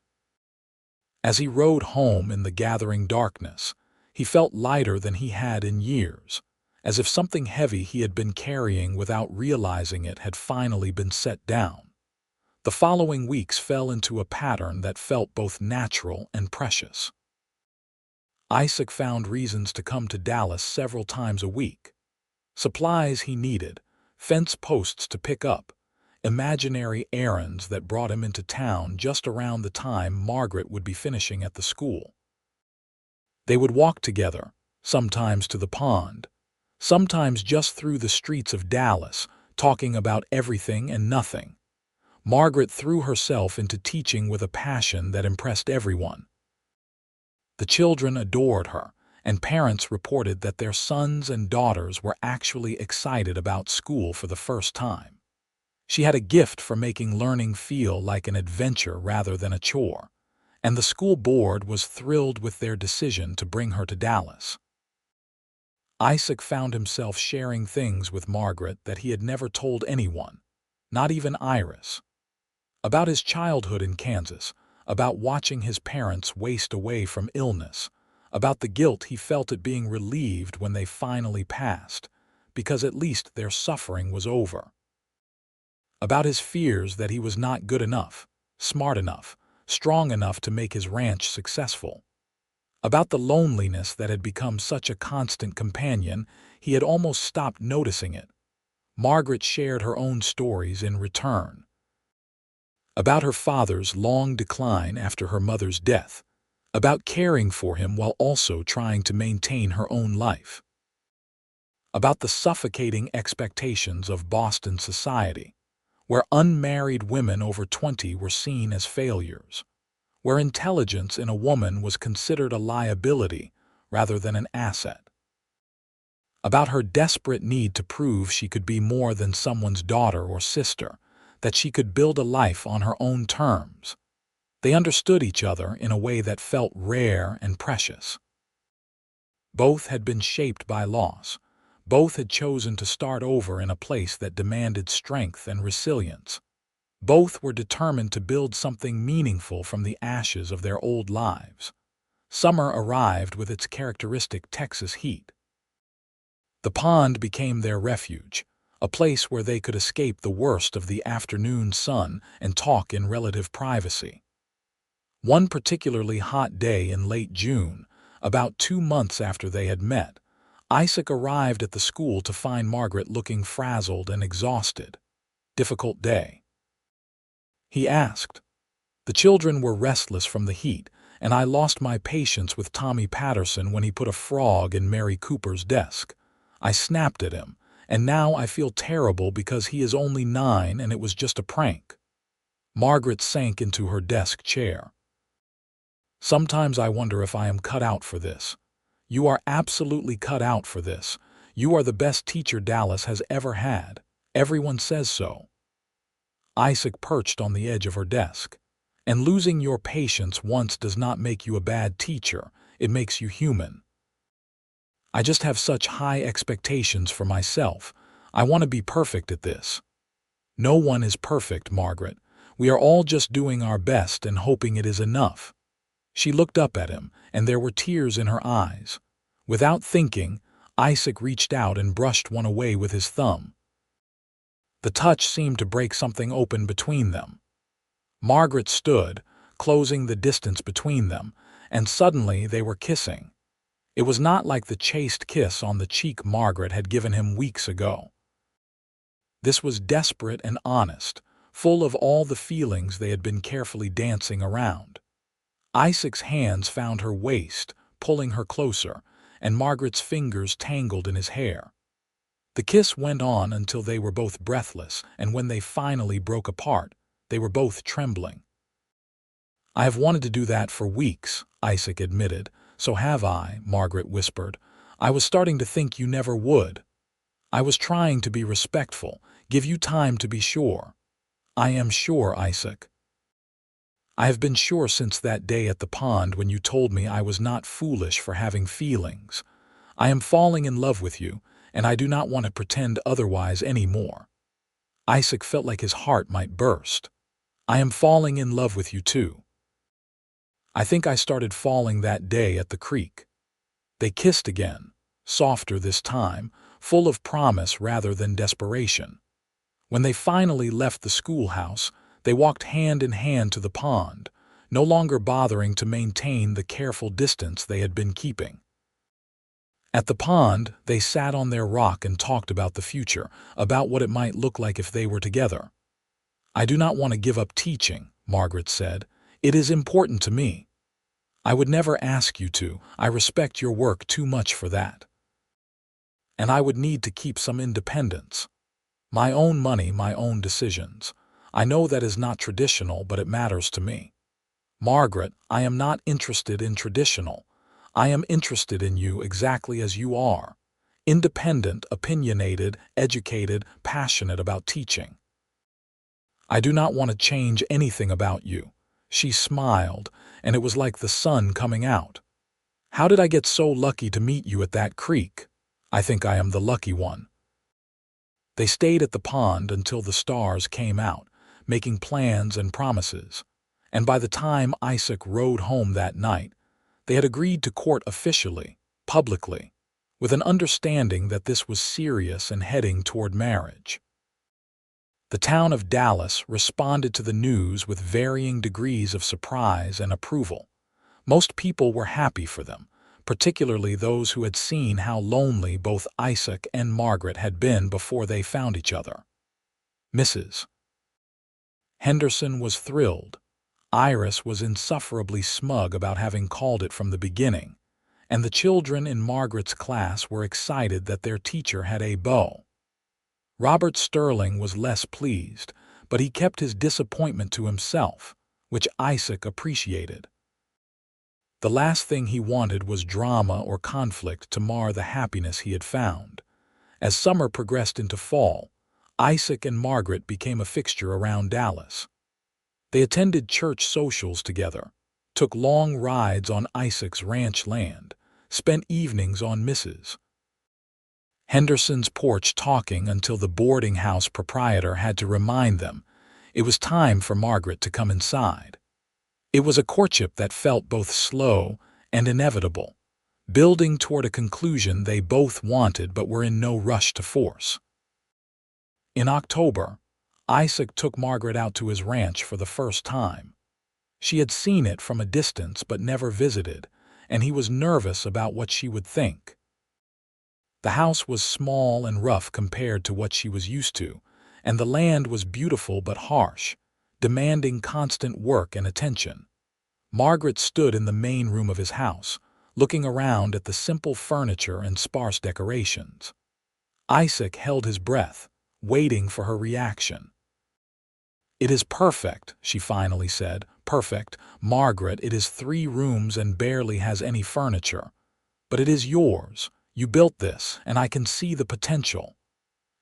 As he rode home in the gathering darkness, he felt lighter than he had in years, as if something heavy he had been carrying without realizing it had finally been set down. The following weeks fell into a pattern that felt both natural and precious. Isaac found reasons to come to Dallas several times a week. Supplies he needed, fence posts to pick up, imaginary errands that brought him into town just around the time Margaret would be finishing at the school. They would walk together, sometimes to the pond, sometimes just through the streets of Dallas, talking about everything and nothing. Margaret threw herself into teaching with a passion that impressed everyone. The children adored her, and parents reported that their sons and daughters were actually excited about school for the first time. She had a gift for making learning feel like an adventure rather than a chore, and the school board was thrilled with their decision to bring her to Dallas. Isaac found himself sharing things with Margaret that he had never told anyone, not even Iris. About his childhood in Kansas, about watching his parents waste away from illness, about the guilt he felt at being relieved when they finally passed, because at least their suffering was over. About his fears that he was not good enough, smart enough, strong enough to make his ranch successful. About the loneliness that had become such a constant companion, he had almost stopped noticing it. Margaret shared her own stories in return. About her father's long decline after her mother's death, about caring for him while also trying to maintain her own life. About the suffocating expectations of Boston society, where unmarried women over 20 were seen as failures, where intelligence in a woman was considered a liability rather than an asset. About her desperate need to prove she could be more than someone's daughter or sister, that she could build a life on her own terms. They understood each other in a way that felt rare and precious. Both had been shaped by loss. Both had chosen to start over in a place that demanded strength and resilience. Both were determined to build something meaningful from the ashes of their old lives. Summer arrived with its characteristic Texas heat. The pond became their refuge, a place where they could escape the worst of the afternoon sun and talk in relative privacy. One particularly hot day in late June, about 2 months after they had met, Isaac arrived at the school to find Margaret looking frazzled and exhausted. "Difficult day?" he asked. The children were restless from the heat, and I lost my patience with Tommy Patterson when he put a frog in Mary Cooper's desk. I snapped at him, and now I feel terrible because he is only 9 and it was just a prank. Margaret sank into her desk chair. "Sometimes I wonder if I am cut out for this." "You are absolutely cut out for this. You are the best teacher Dallas has ever had. Everyone says so." Isaac perched on the edge of her desk. "And losing your patience once does not make you a bad teacher. It makes you human. I just have such high expectations for myself. I want to be perfect at this." "No one is perfect, Margaret. We are all just doing our best and hoping it is enough." She looked up at him, and there were tears in her eyes. Without thinking, Isaac reached out and brushed one away with his thumb. The touch seemed to break something open between them. Margaret stood, closing the distance between them, and suddenly they were kissing. It was not like the chaste kiss on the cheek Margaret had given him weeks ago. This was desperate and honest, full of all the feelings they had been carefully dancing around. Isaac's hands found her waist, pulling her closer, and Margaret's fingers tangled in his hair. The kiss went on until they were both breathless, and when they finally broke apart, they were both trembling. "I have wanted to do that for weeks," Isaac admitted. "So have I," Margaret whispered. "I was starting to think you never would. I was trying to be respectful, give you time to be sure." "I am sure, Isaac. I have been sure since that day at the pond when you told me I was not foolish for having feelings. I am falling in love with you, and I do not want to pretend otherwise anymore." Isaac felt like his heart might burst. "I am falling in love with you too." "I think I started falling that day at the creek." They kissed again, softer this time, full of promise rather than desperation. When they finally left the schoolhouse, they walked hand in hand to the pond, no longer bothering to maintain the careful distance they had been keeping. At the pond, they sat on their rock and talked about the future, about what it might look like if they were together. "I do not want to give up teaching," Margaret said. "It is important to me. I would never ask you to. I respect your work too much for that. And I would need to keep some independence. My own money, my own decisions. I know that is not traditional, but it matters to me. Margaret, I am not interested in traditional. I am interested in you exactly as you are. Independent, opinionated, educated, passionate about teaching. I do not want to change anything about you." She smiled, and it was like the sun coming out. "How did I get so lucky to meet you at that creek? I think I am the lucky one." They stayed at the pond until the stars came out, making plans and promises. And by the time Isaac rode home that night, they had agreed to court officially, publicly, with an understanding that this was serious and heading toward marriage. The town of Dallas responded to the news with varying degrees of surprise and approval. Most people were happy for them, particularly those who had seen how lonely both Isaac and Margaret had been before they found each other. Mrs. Henderson was thrilled. Iris was insufferably smug about having called it from the beginning, and the children in Margaret's class were excited that their teacher had a beau. Robert Sterling was less pleased, but he kept his disappointment to himself, which Isaac appreciated. The last thing he wanted was drama or conflict to mar the happiness he had found. As summer progressed into fall, Isaac and Margaret became a fixture around Dallas. They attended church socials together, took long rides on Isaac's ranch land, spent evenings on Mrs. Henderson's porch talking until the boarding house proprietor had to remind them it was time for Margaret to come inside. It was a courtship that felt both slow and inevitable, building toward a conclusion they both wanted but were in no rush to force. In October, Isaac took Margaret out to his ranch for the first time. She had seen it from a distance but never visited, and he was nervous about what she would think. The house was small and rough compared to what she was used to, and the land was beautiful but harsh, demanding constant work and attention. Margaret stood in the main room of his house, looking around at the simple furniture and sparse decorations. Isaac held his breath, waiting for her reaction. "It is perfect," she finally said. "Perfect, Margaret. It is 3 rooms and barely has any furniture. But it is yours. You built this, and I can see the potential."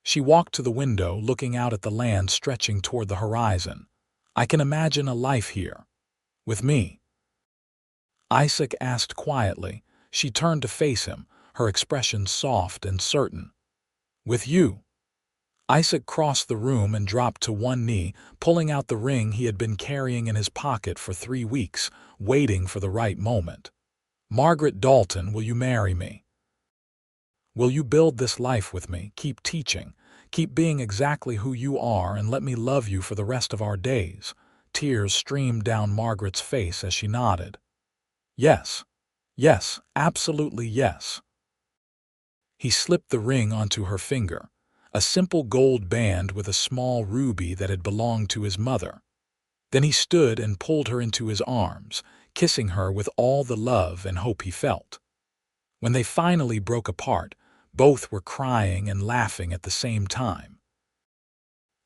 She walked to the window, looking out at the land stretching toward the horizon. "I can imagine a life here. With me." Isaac asked quietly. She turned to face him, her expression soft and certain. "With you." Isaac crossed the room and dropped to one knee, pulling out the ring he had been carrying in his pocket for 3 weeks, waiting for the right moment. "Margaret Dalton, will you marry me? Will you build this life with me, keep teaching, keep being exactly who you are, and let me love you for the rest of our days?" Tears streamed down Margaret's face as she nodded. "Yes, yes, absolutely yes." He slipped the ring onto her finger, a simple gold band with a small ruby that had belonged to his mother. Then he stood and pulled her into his arms, kissing her with all the love and hope he felt. When they finally broke apart, both were crying and laughing at the same time.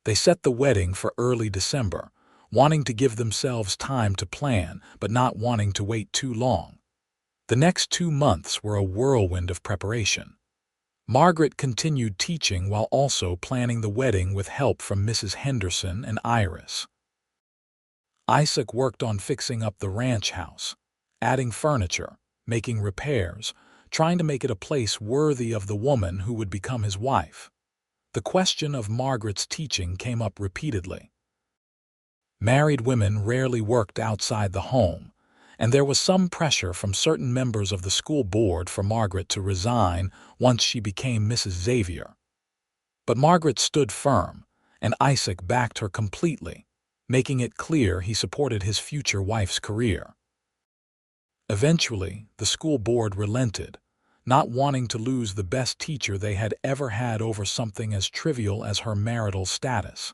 They set the wedding for early December, wanting to give themselves time to plan, but not wanting to wait too long. The next 2 months were a whirlwind of preparation. Margaret continued teaching while also planning the wedding with help from Mrs. Henderson and Iris. Isaac worked on fixing up the ranch house, adding furniture, making repairs, trying to make it a place worthy of the woman who would become his wife. The question of Margaret's teaching came up repeatedly. Married women rarely worked outside the home, and there was some pressure from certain members of the school board for Margaret to resign once she became Mrs. Xavier. But Margaret stood firm, and Isaac backed her completely, making it clear he supported his future wife's career. Eventually, the school board relented, not wanting to lose the best teacher they had ever had over something as trivial as her marital status.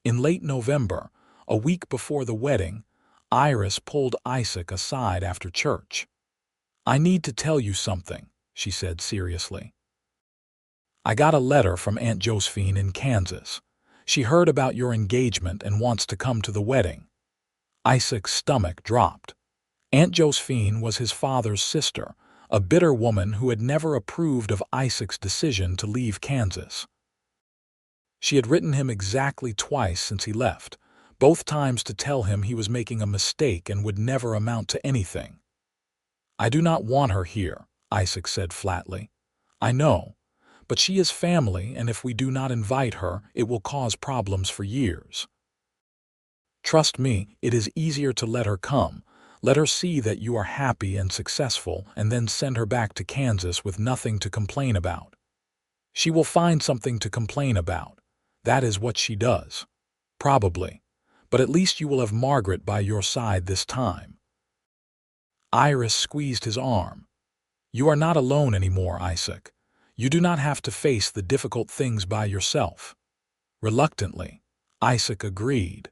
In late November, a week before the wedding, Iris pulled Isaac aside after church. "I need to tell you something," she said seriously. "I got a letter from Aunt Josephine in Kansas. She heard about your engagement and wants to come to the wedding." Isaac's stomach dropped. Aunt Josephine was his father's sister, a bitter woman who had never approved of Isaac's decision to leave Kansas. She had written him exactly twice since he left, both times to tell him he was making a mistake and would never amount to anything. "I do not want her here," Isaac said flatly. "I know, but she is family, and if we do not invite her, it will cause problems for years. Trust me, it is easier to let her come. Let her see that you are happy and successful, and then send her back to Kansas with nothing to complain about. She will find something to complain about. That is what she does. Probably. But at least you will have Margaret by your side this time." Iris squeezed his arm. "You are not alone anymore, Isaac. You do not have to face the difficult things by yourself." Reluctantly, Isaac agreed.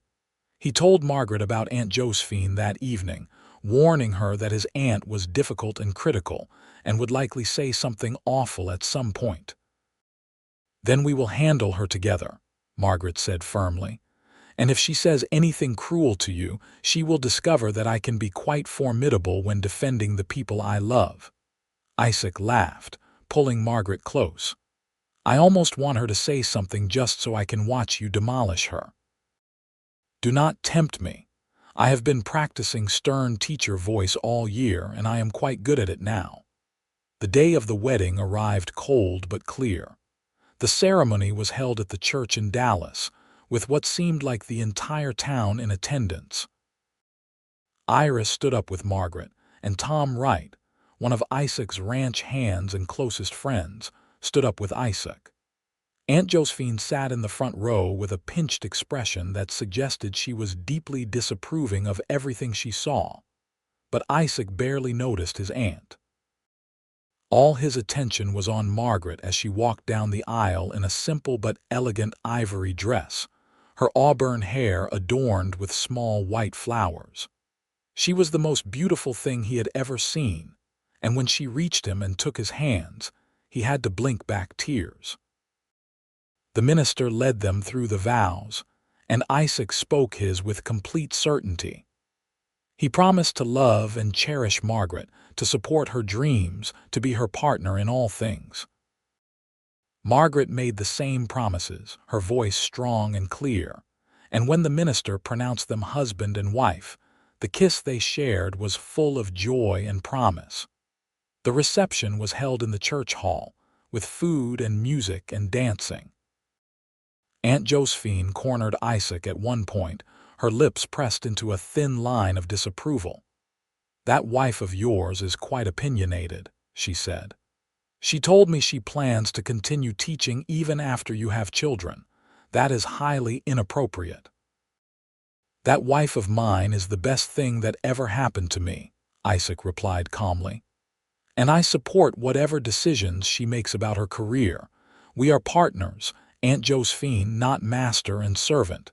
He told Margaret about Aunt Josephine that evening, warning her that his aunt was difficult and critical and would likely say something awful at some point. "Then we will handle her together," Margaret said firmly. "And if she says anything cruel to you, she will discover that I can be quite formidable when defending the people I love." Isaac laughed, pulling Margaret close. "I almost want her to say something just so I can watch you demolish her." "Do not tempt me. I have been practicing stern teacher voice all year, and I am quite good at it now." The day of the wedding arrived cold but clear. The ceremony was held at the church in Dallas, with what seemed like the entire town in attendance. Iris stood up with Margaret, and Tom Wright, one of Isaac's ranch hands and closest friends, stood up with Isaac. Aunt Josephine sat in the front row with a pinched expression that suggested she was deeply disapproving of everything she saw, but Isaac barely noticed his aunt. All his attention was on Margaret as she walked down the aisle in a simple but elegant ivory dress, her auburn hair adorned with small white flowers. She was the most beautiful thing he had ever seen, and when she reached him and took his hands, he had to blink back tears. The minister led them through the vows, and Isaac spoke his with complete certainty. He promised to love and cherish Margaret, to support her dreams, to be her partner in all things. Margaret made the same promises, her voice strong and clear, and when the minister pronounced them husband and wife, the kiss they shared was full of joy and promise. The reception was held in the church hall, with food and music and dancing. Aunt Josephine cornered Isaac at one point, her lips pressed into a thin line of disapproval. "That wife of yours is quite opinionated," she said. "She told me she plans to continue teaching even after you have children. That is highly inappropriate." "That wife of mine is the best thing that ever happened to me," Isaac replied calmly. "And I support whatever decisions she makes about her career. We are partners, Aunt Josephine, not master and servant.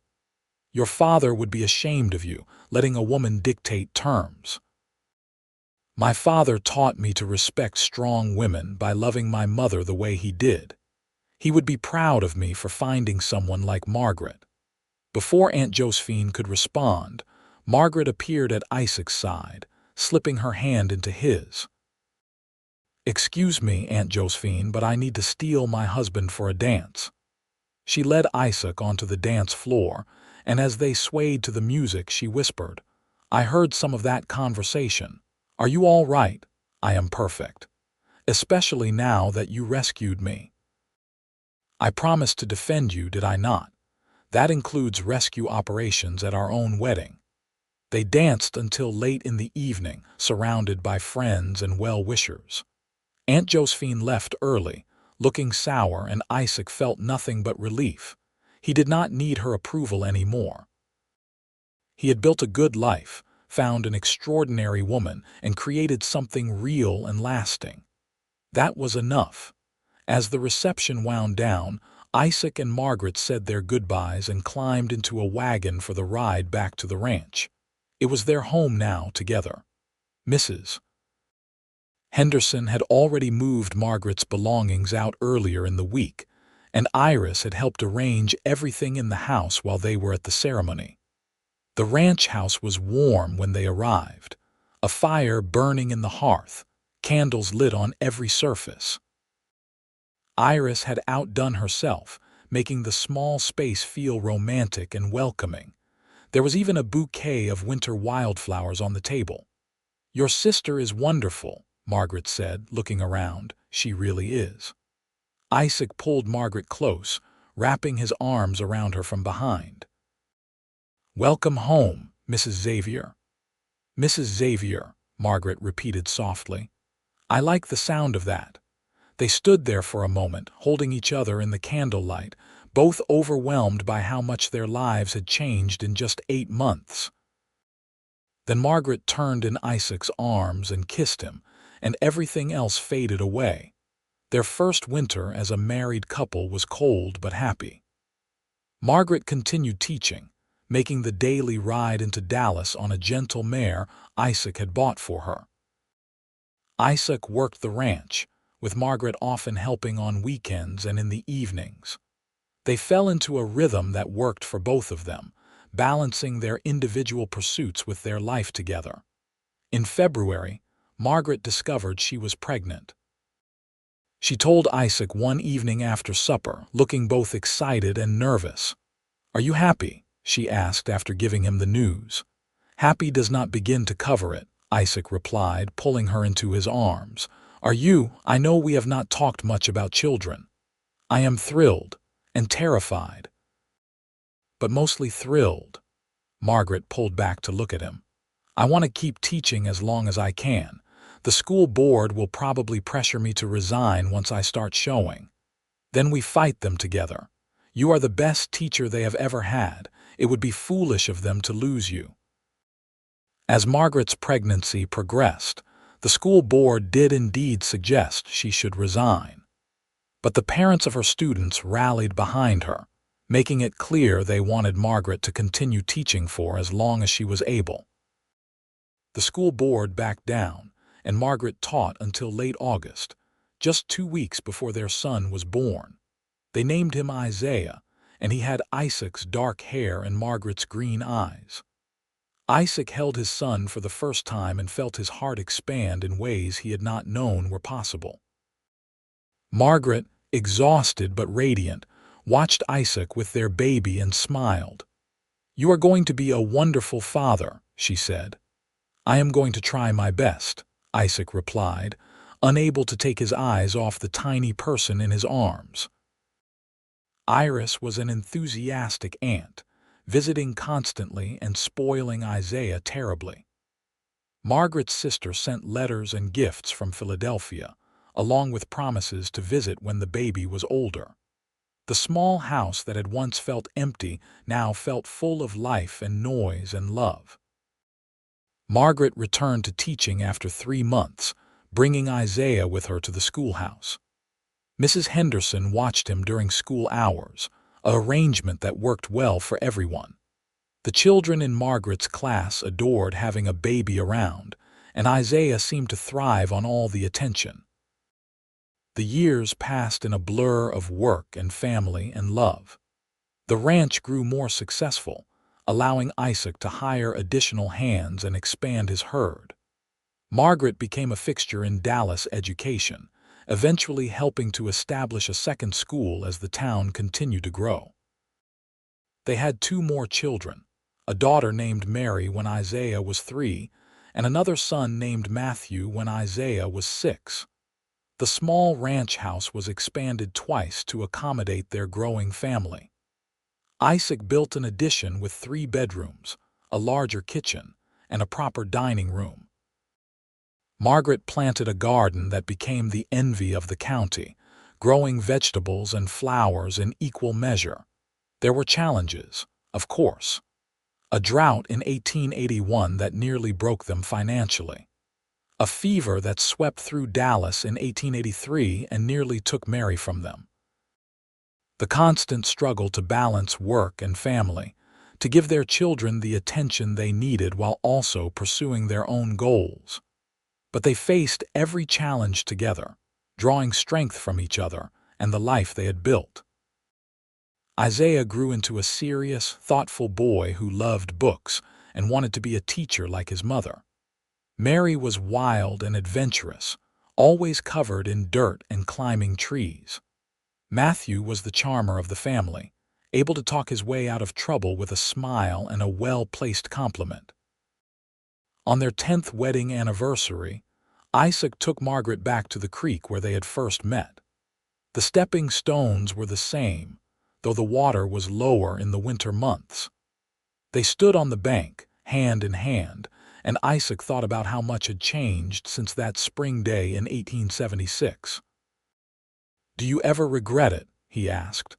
Your father would be ashamed of you, letting a woman dictate terms." "My father taught me to respect strong women by loving my mother the way he did. He would be proud of me for finding someone like Margaret." Before Aunt Josephine could respond, Margaret appeared at Isaac's side, slipping her hand into his. "Excuse me, Aunt Josephine, but I need to steal my husband for a dance." She led Isaac onto the dance floor, and as they swayed to the music, she whispered, "I heard some of that conversation. Are you all right? I am perfect. Especially now that you rescued me. I promised to defend you, did I not? That includes rescue operations at our own wedding." They danced until late in the evening, surrounded by friends and well-wishers. Aunt Josephine left early, looking sour, and Isaac felt nothing but relief. He did not need her approval anymore. He had built a good life, found an extraordinary woman, and created something real and lasting. That was enough. As the reception wound down, Isaac and Margaret said their goodbyes and climbed into a wagon for the ride back to the ranch. It was their home now together. Mrs. Henderson had already moved Margaret's belongings out earlier in the week, and Iris had helped arrange everything in the house while they were at the ceremony. The ranch house was warm when they arrived, a fire burning in the hearth, candles lit on every surface. Iris had outdone herself, making the small space feel romantic and welcoming. There was even a bouquet of winter wildflowers on the table. "Your sister is wonderful," Margaret said, looking around. "She really is." Isaac pulled Margaret close, wrapping his arms around her from behind. "Welcome home, Mrs. Xavier." "Mrs. Xavier," Margaret repeated softly. "I like the sound of that." They stood there for a moment, holding each other in the candlelight, both overwhelmed by how much their lives had changed in just 8 months. Then Margaret turned in Isaac's arms and kissed him, and everything else faded away. Their first winter as a married couple was cold but happy. Margaret continued teaching, making the daily ride into Dallas on a gentle mare Isaac had bought for her. Isaac worked the ranch, with Margaret often helping on weekends and in the evenings. They fell into a rhythm that worked for both of them, balancing their individual pursuits with their life together. In February, Margaret discovered she was pregnant. She told Isaac one evening after supper, looking both excited and nervous. "Are you happy?" she asked after giving him the news. "Happy does not begin to cover it," Isaac replied, pulling her into his arms. "Are you? I know we have not talked much about children." "I am thrilled and terrified, but mostly thrilled." Margaret pulled back to look at him. "I want to keep teaching as long as I can. The school board will probably pressure me to resign once I start showing. Then we fight them together. You are the best teacher they have ever had. It would be foolish of them to lose you." As Margaret's pregnancy progressed, the school board did indeed suggest she should resign. But the parents of her students rallied behind her, making it clear they wanted Margaret to continue teaching for as long as she was able. The school board backed down, and Margaret taught until late August, just 2 weeks before their son was born. They named him Isaiah, and he had Isaac's dark hair and Margaret's green eyes. Isaac held his son for the first time and felt his heart expand in ways he had not known were possible. Margaret, exhausted but radiant, watched Isaac with their baby and smiled. "You are going to be a wonderful father," she said. "I am going to try my best," Isaac replied, unable to take his eyes off the tiny person in his arms. Iris was an enthusiastic aunt, visiting constantly and spoiling Isaiah terribly. Margaret's sister sent letters and gifts from Philadelphia, along with promises to visit when the baby was older. The small house that had once felt empty now felt full of life and noise and love. Margaret returned to teaching after 3 months, bringing Isaiah with her to the schoolhouse. Mrs. Henderson watched him during school hours, an arrangement that worked well for everyone. The children in Margaret's class adored having a baby around, and Isaiah seemed to thrive on all the attention. The years passed in a blur of work and family and love. The ranch grew more successful, allowing Isaac to hire additional hands and expand his herd. Margaret became a fixture in Dallas education, eventually helping to establish a second school as the town continued to grow. They had 2 more children, a daughter named Mary when Isaiah was 3, and another son named Matthew when Isaiah was 6. The small ranch house was expanded twice to accommodate their growing family. Isaac built an addition with 3 bedrooms, a larger kitchen, and a proper dining room. Margaret planted a garden that became the envy of the county, growing vegetables and flowers in equal measure. There were challenges, of course. A drought in 1881 that nearly broke them financially. a fever that swept through Dallas in 1883 and nearly took Mary from them. The constant struggle to balance work and family, to give their children the attention they needed while also pursuing their own goals. But they faced every challenge together, drawing strength from each other and the life they had built. Isaiah grew into a serious, thoughtful boy who loved books and wanted to be a teacher like his mother. Mary was wild and adventurous, always covered in dirt and climbing trees. Matthew was the charmer of the family, able to talk his way out of trouble with a smile and a well-placed compliment. On their 10th wedding anniversary, Isaac took Margaret back to the creek where they had first met. The stepping stones were the same, though the water was lower in the winter months. They stood on the bank, hand in hand, and Isaac thought about how much had changed since that spring day in 1876. "Do you ever regret it?" he asked.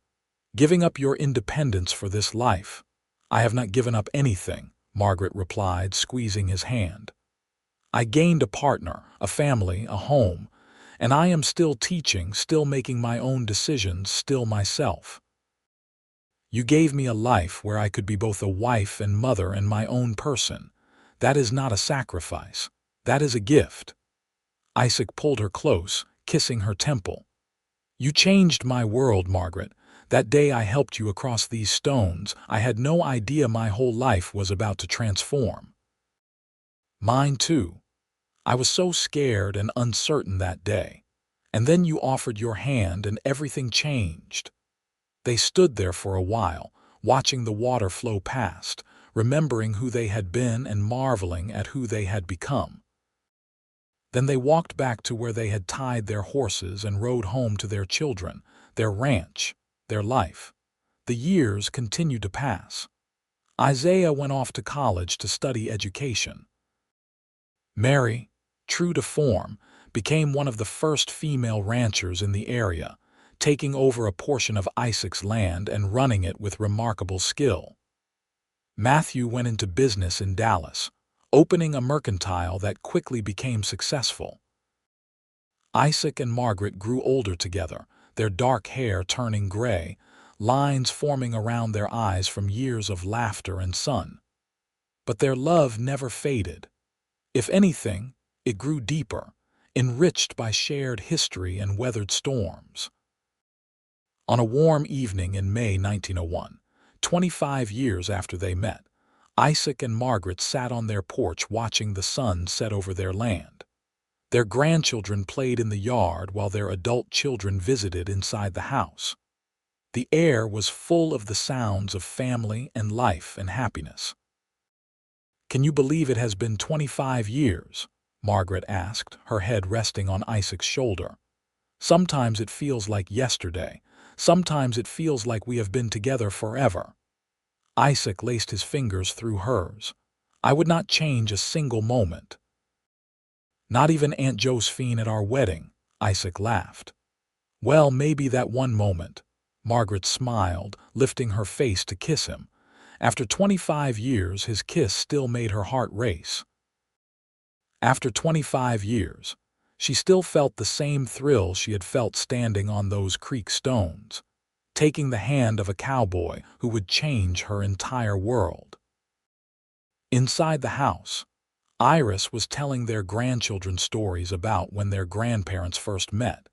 "Giving up your independence for this life?" "I have not given up anything," Margaret replied, squeezing his hand. "I gained a partner, a family, a home, and I am still teaching, still making my own decisions, still myself. You gave me a life where I could be both a wife and mother and my own person. That is not a sacrifice. That is a gift." Isaac pulled her close, kissing her temple. "You changed my world, Margaret. That day I helped you across these stones, I had no idea my whole life was about to transform." "Mine too. I was so scared and uncertain that day. And then you offered your hand and everything changed." They stood there for a while, watching the water flow past, remembering who they had been and marveling at who they had become. Then they walked back to where they had tied their horses and rode home to their children, their ranch, their life. The years continued to pass. Isaiah went off to college to study education. Mary, true to form, became one of the first female ranchers in the area, taking over a portion of Isaac's land and running it with remarkable skill. Matthew went into business in Dallas, opening a mercantile that quickly became successful. Isaac and Margaret grew older together, their dark hair turning gray, lines forming around their eyes from years of laughter and sun. But their love never faded. If anything, it grew deeper, enriched by shared history and weathered storms. On a warm evening in May 1901, 25 years after they met, Isaac and Margaret sat on their porch watching the sun set over their land. Their grandchildren played in the yard while their adult children visited inside the house. The air was full of the sounds of family and life and happiness. "Can you believe it has been 25 years?" Margaret asked, her head resting on Isaac's shoulder. "Sometimes it feels like yesterday. Sometimes it feels like we have been together forever." Isaac laced his fingers through hers. "I would not change a single moment." "Not even Aunt Josephine at our wedding," Isaac laughed. "Well, maybe that one moment." Margaret smiled, lifting her face to kiss him. After 25 years, his kiss still made her heart race. After 25 years, she still felt the same thrill she had felt standing on those creek stones, taking the hand of a cowboy who would change her entire world. Inside the house, Iris was telling their grandchildren stories about when their grandparents first met,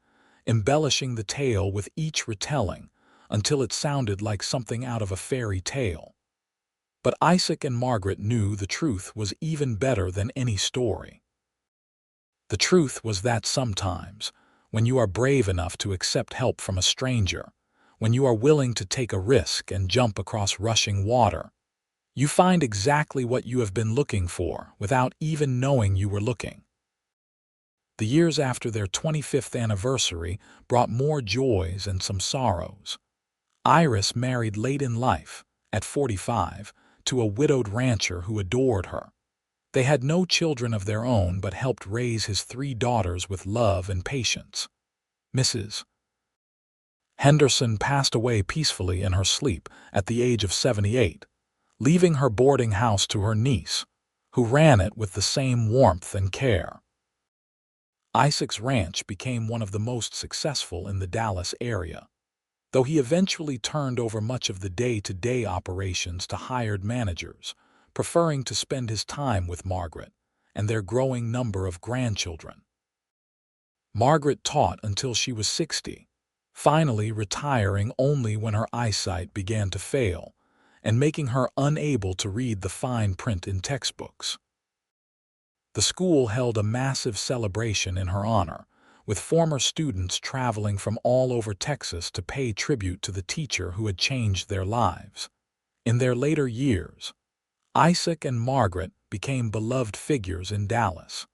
embellishing the tale with each retelling until it sounded like something out of a fairy tale. But Isaac and Margaret knew the truth was even better than any story. The truth was that sometimes, when you are brave enough to accept help from a stranger, when you are willing to take a risk and jump across rushing water, you find exactly what you have been looking for without even knowing you were looking. The years after their 25th anniversary brought more joys and some sorrows. Iris married late in life, at 45, to a widowed rancher who adored her. They had no children of their own but helped raise his 3 daughters with love and patience. Mrs. Henderson passed away peacefully in her sleep at the age of 78, leaving her boarding house to her niece, who ran it with the same warmth and care. Isaac's ranch became one of the most successful in the Dallas area, though he eventually turned over much of the day-to-day operations to hired managers, preferring to spend his time with Margaret and their growing number of grandchildren. Margaret taught until she was 60, finally retiring only when her eyesight began to fail and making her unable to read the fine print in textbooks. The school held a massive celebration in her honor, with former students traveling from all over Texas to pay tribute to the teacher who had changed their lives. In their later years, Isaac and Margaret became beloved figures in Dallas.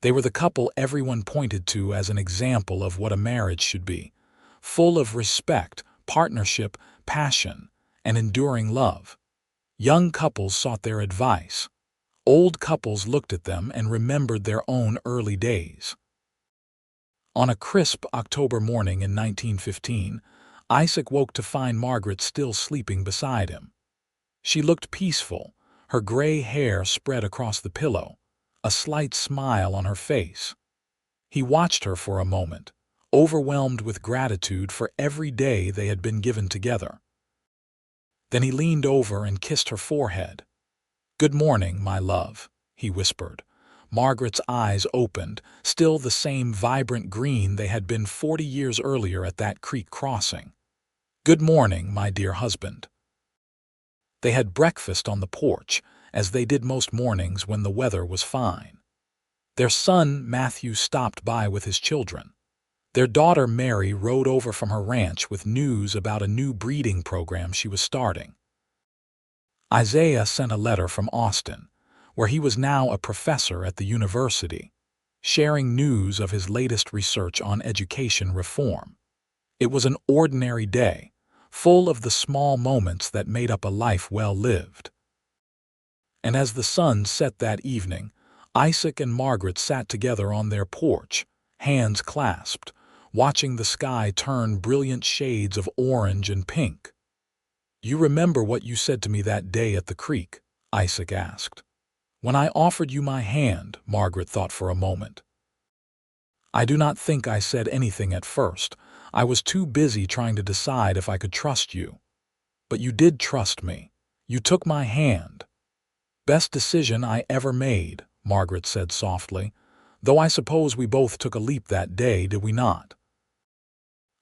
They were the couple everyone pointed to as an example of what a marriage should be, full of respect, partnership, passion, and enduring love. Young couples sought their advice. Old couples looked at them and remembered their own early days. On a crisp October morning in 1915, Isaac woke to find Margaret still sleeping beside him. She looked peaceful, her gray hair spread across the pillow, a slight smile on her face. He watched her for a moment, overwhelmed with gratitude for every day they had been given together. Then he leaned over and kissed her forehead. "Good morning, my love," he whispered. Margaret's eyes opened, still the same vibrant green they had been 40 years earlier at that creek crossing. "Good morning, my dear husband." They had breakfast on the porch, as they did most mornings when the weather was fine. Their son, Matthew, stopped by with his children. Their daughter, Mary, rode over from her ranch with news about a new breeding program she was starting. Isaiah sent a letter from Austin, where he was now a professor at the university, sharing news of his latest research on education reform. It was an ordinary day, full of the small moments that made up a life well lived. And as the sun set that evening, Isaac and Margaret sat together on their porch, hands clasped, watching the sky turn brilliant shades of orange and pink. "You remember what you said to me that day at the creek?" Isaac asked. "When I offered you my hand," Margaret thought for a moment. "I do not think I said anything at first. I was too busy trying to decide if I could trust you. But you did trust me. You took my hand." "Best decision I ever made," Margaret said softly, "though I suppose we both took a leap that day, did we not?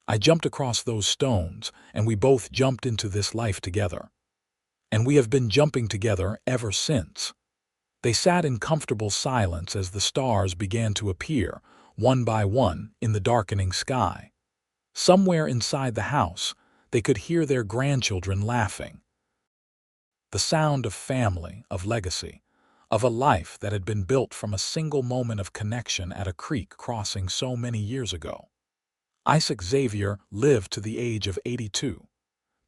I jumped across those stones, and we both jumped into this life together. And we have been jumping together ever since." They sat in comfortable silence as the stars began to appear, one by one, in the darkening sky. Somewhere inside the house, they could hear their grandchildren laughing. The sound of family, of legacy, of a life that had been built from a single moment of connection at a creek crossing so many years ago. Isaac Xavier lived to the age of 82,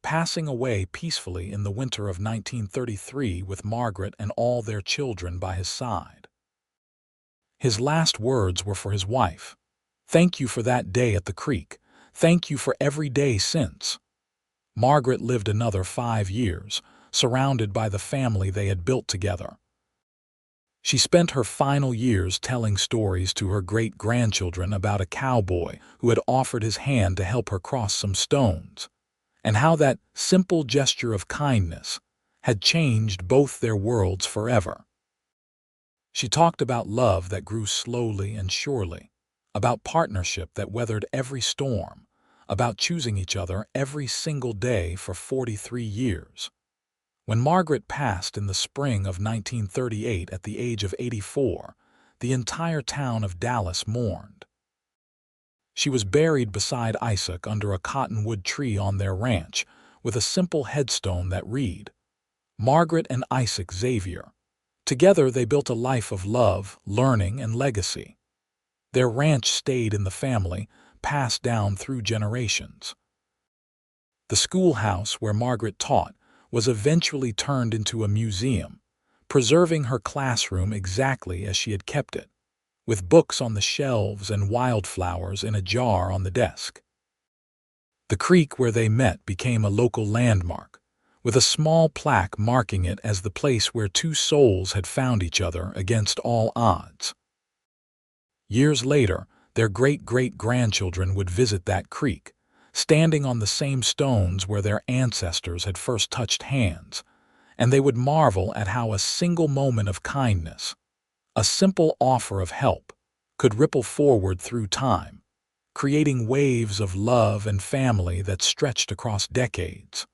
passing away peacefully in the winter of 1933 with Margaret and all their children by his side. His last words were for his wife. "Thank you for that day at the creek. Thank you for every day since." Margaret lived another 5 years, surrounded by the family they had built together. She spent her final years telling stories to her great-grandchildren about a cowboy who had offered his hand to help her cross some stones, and how that simple gesture of kindness had changed both their worlds forever. She talked about love that grew slowly and surely, about partnership that weathered every storm, about choosing each other every single day for 43 years. When Margaret passed in the spring of 1938 at the age of 84, the entire town of Dallas mourned. She was buried beside Isaac under a cottonwood tree on their ranch, with a simple headstone that read, "Margaret and Isaac Xavier. Together they built a life of love, learning, and legacy." Their ranch stayed in the family, passed down through generations. The schoolhouse where Margaret taught was eventually turned into a museum, preserving her classroom exactly as she had kept it, with books on the shelves and wildflowers in a jar on the desk. The creek where they met became a local landmark, with a small plaque marking it as the place where two souls had found each other against all odds. Years later, their great-great-grandchildren would visit that creek, standing on the same stones where their ancestors had first touched hands, and they would marvel at how a single moment of kindness, a simple offer of help, could ripple forward through time, creating waves of love and family that stretched across decades.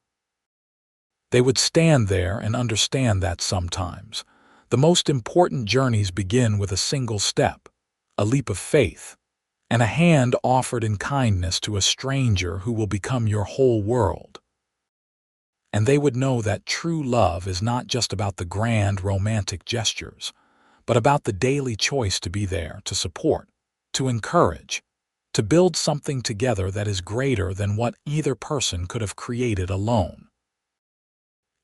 They would stand there and understand that sometimes the most important journeys begin with a single step, a leap of faith, and a hand offered in kindness to a stranger who will become your whole world. And they would know that true love is not just about the grand romantic gestures, but about the daily choice to be there, to support, to encourage, to build something together that is greater than what either person could have created alone.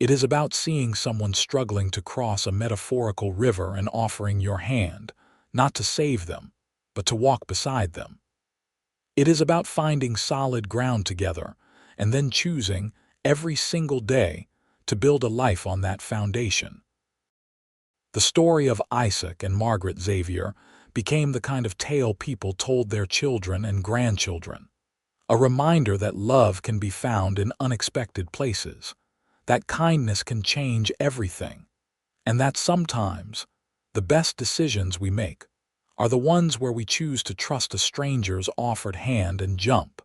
It is about seeing someone struggling to cross a metaphorical river and offering your hand, not to save them, but to walk beside them. It is about finding solid ground together and then choosing, every single day, to build a life on that foundation. The story of Isaac and Margaret Xavier became the kind of tale people told their children and grandchildren, a reminder that love can be found in unexpected places, that kindness can change everything, and that sometimes the best decisions we make are the ones where we choose to trust a stranger's offered hand and jump.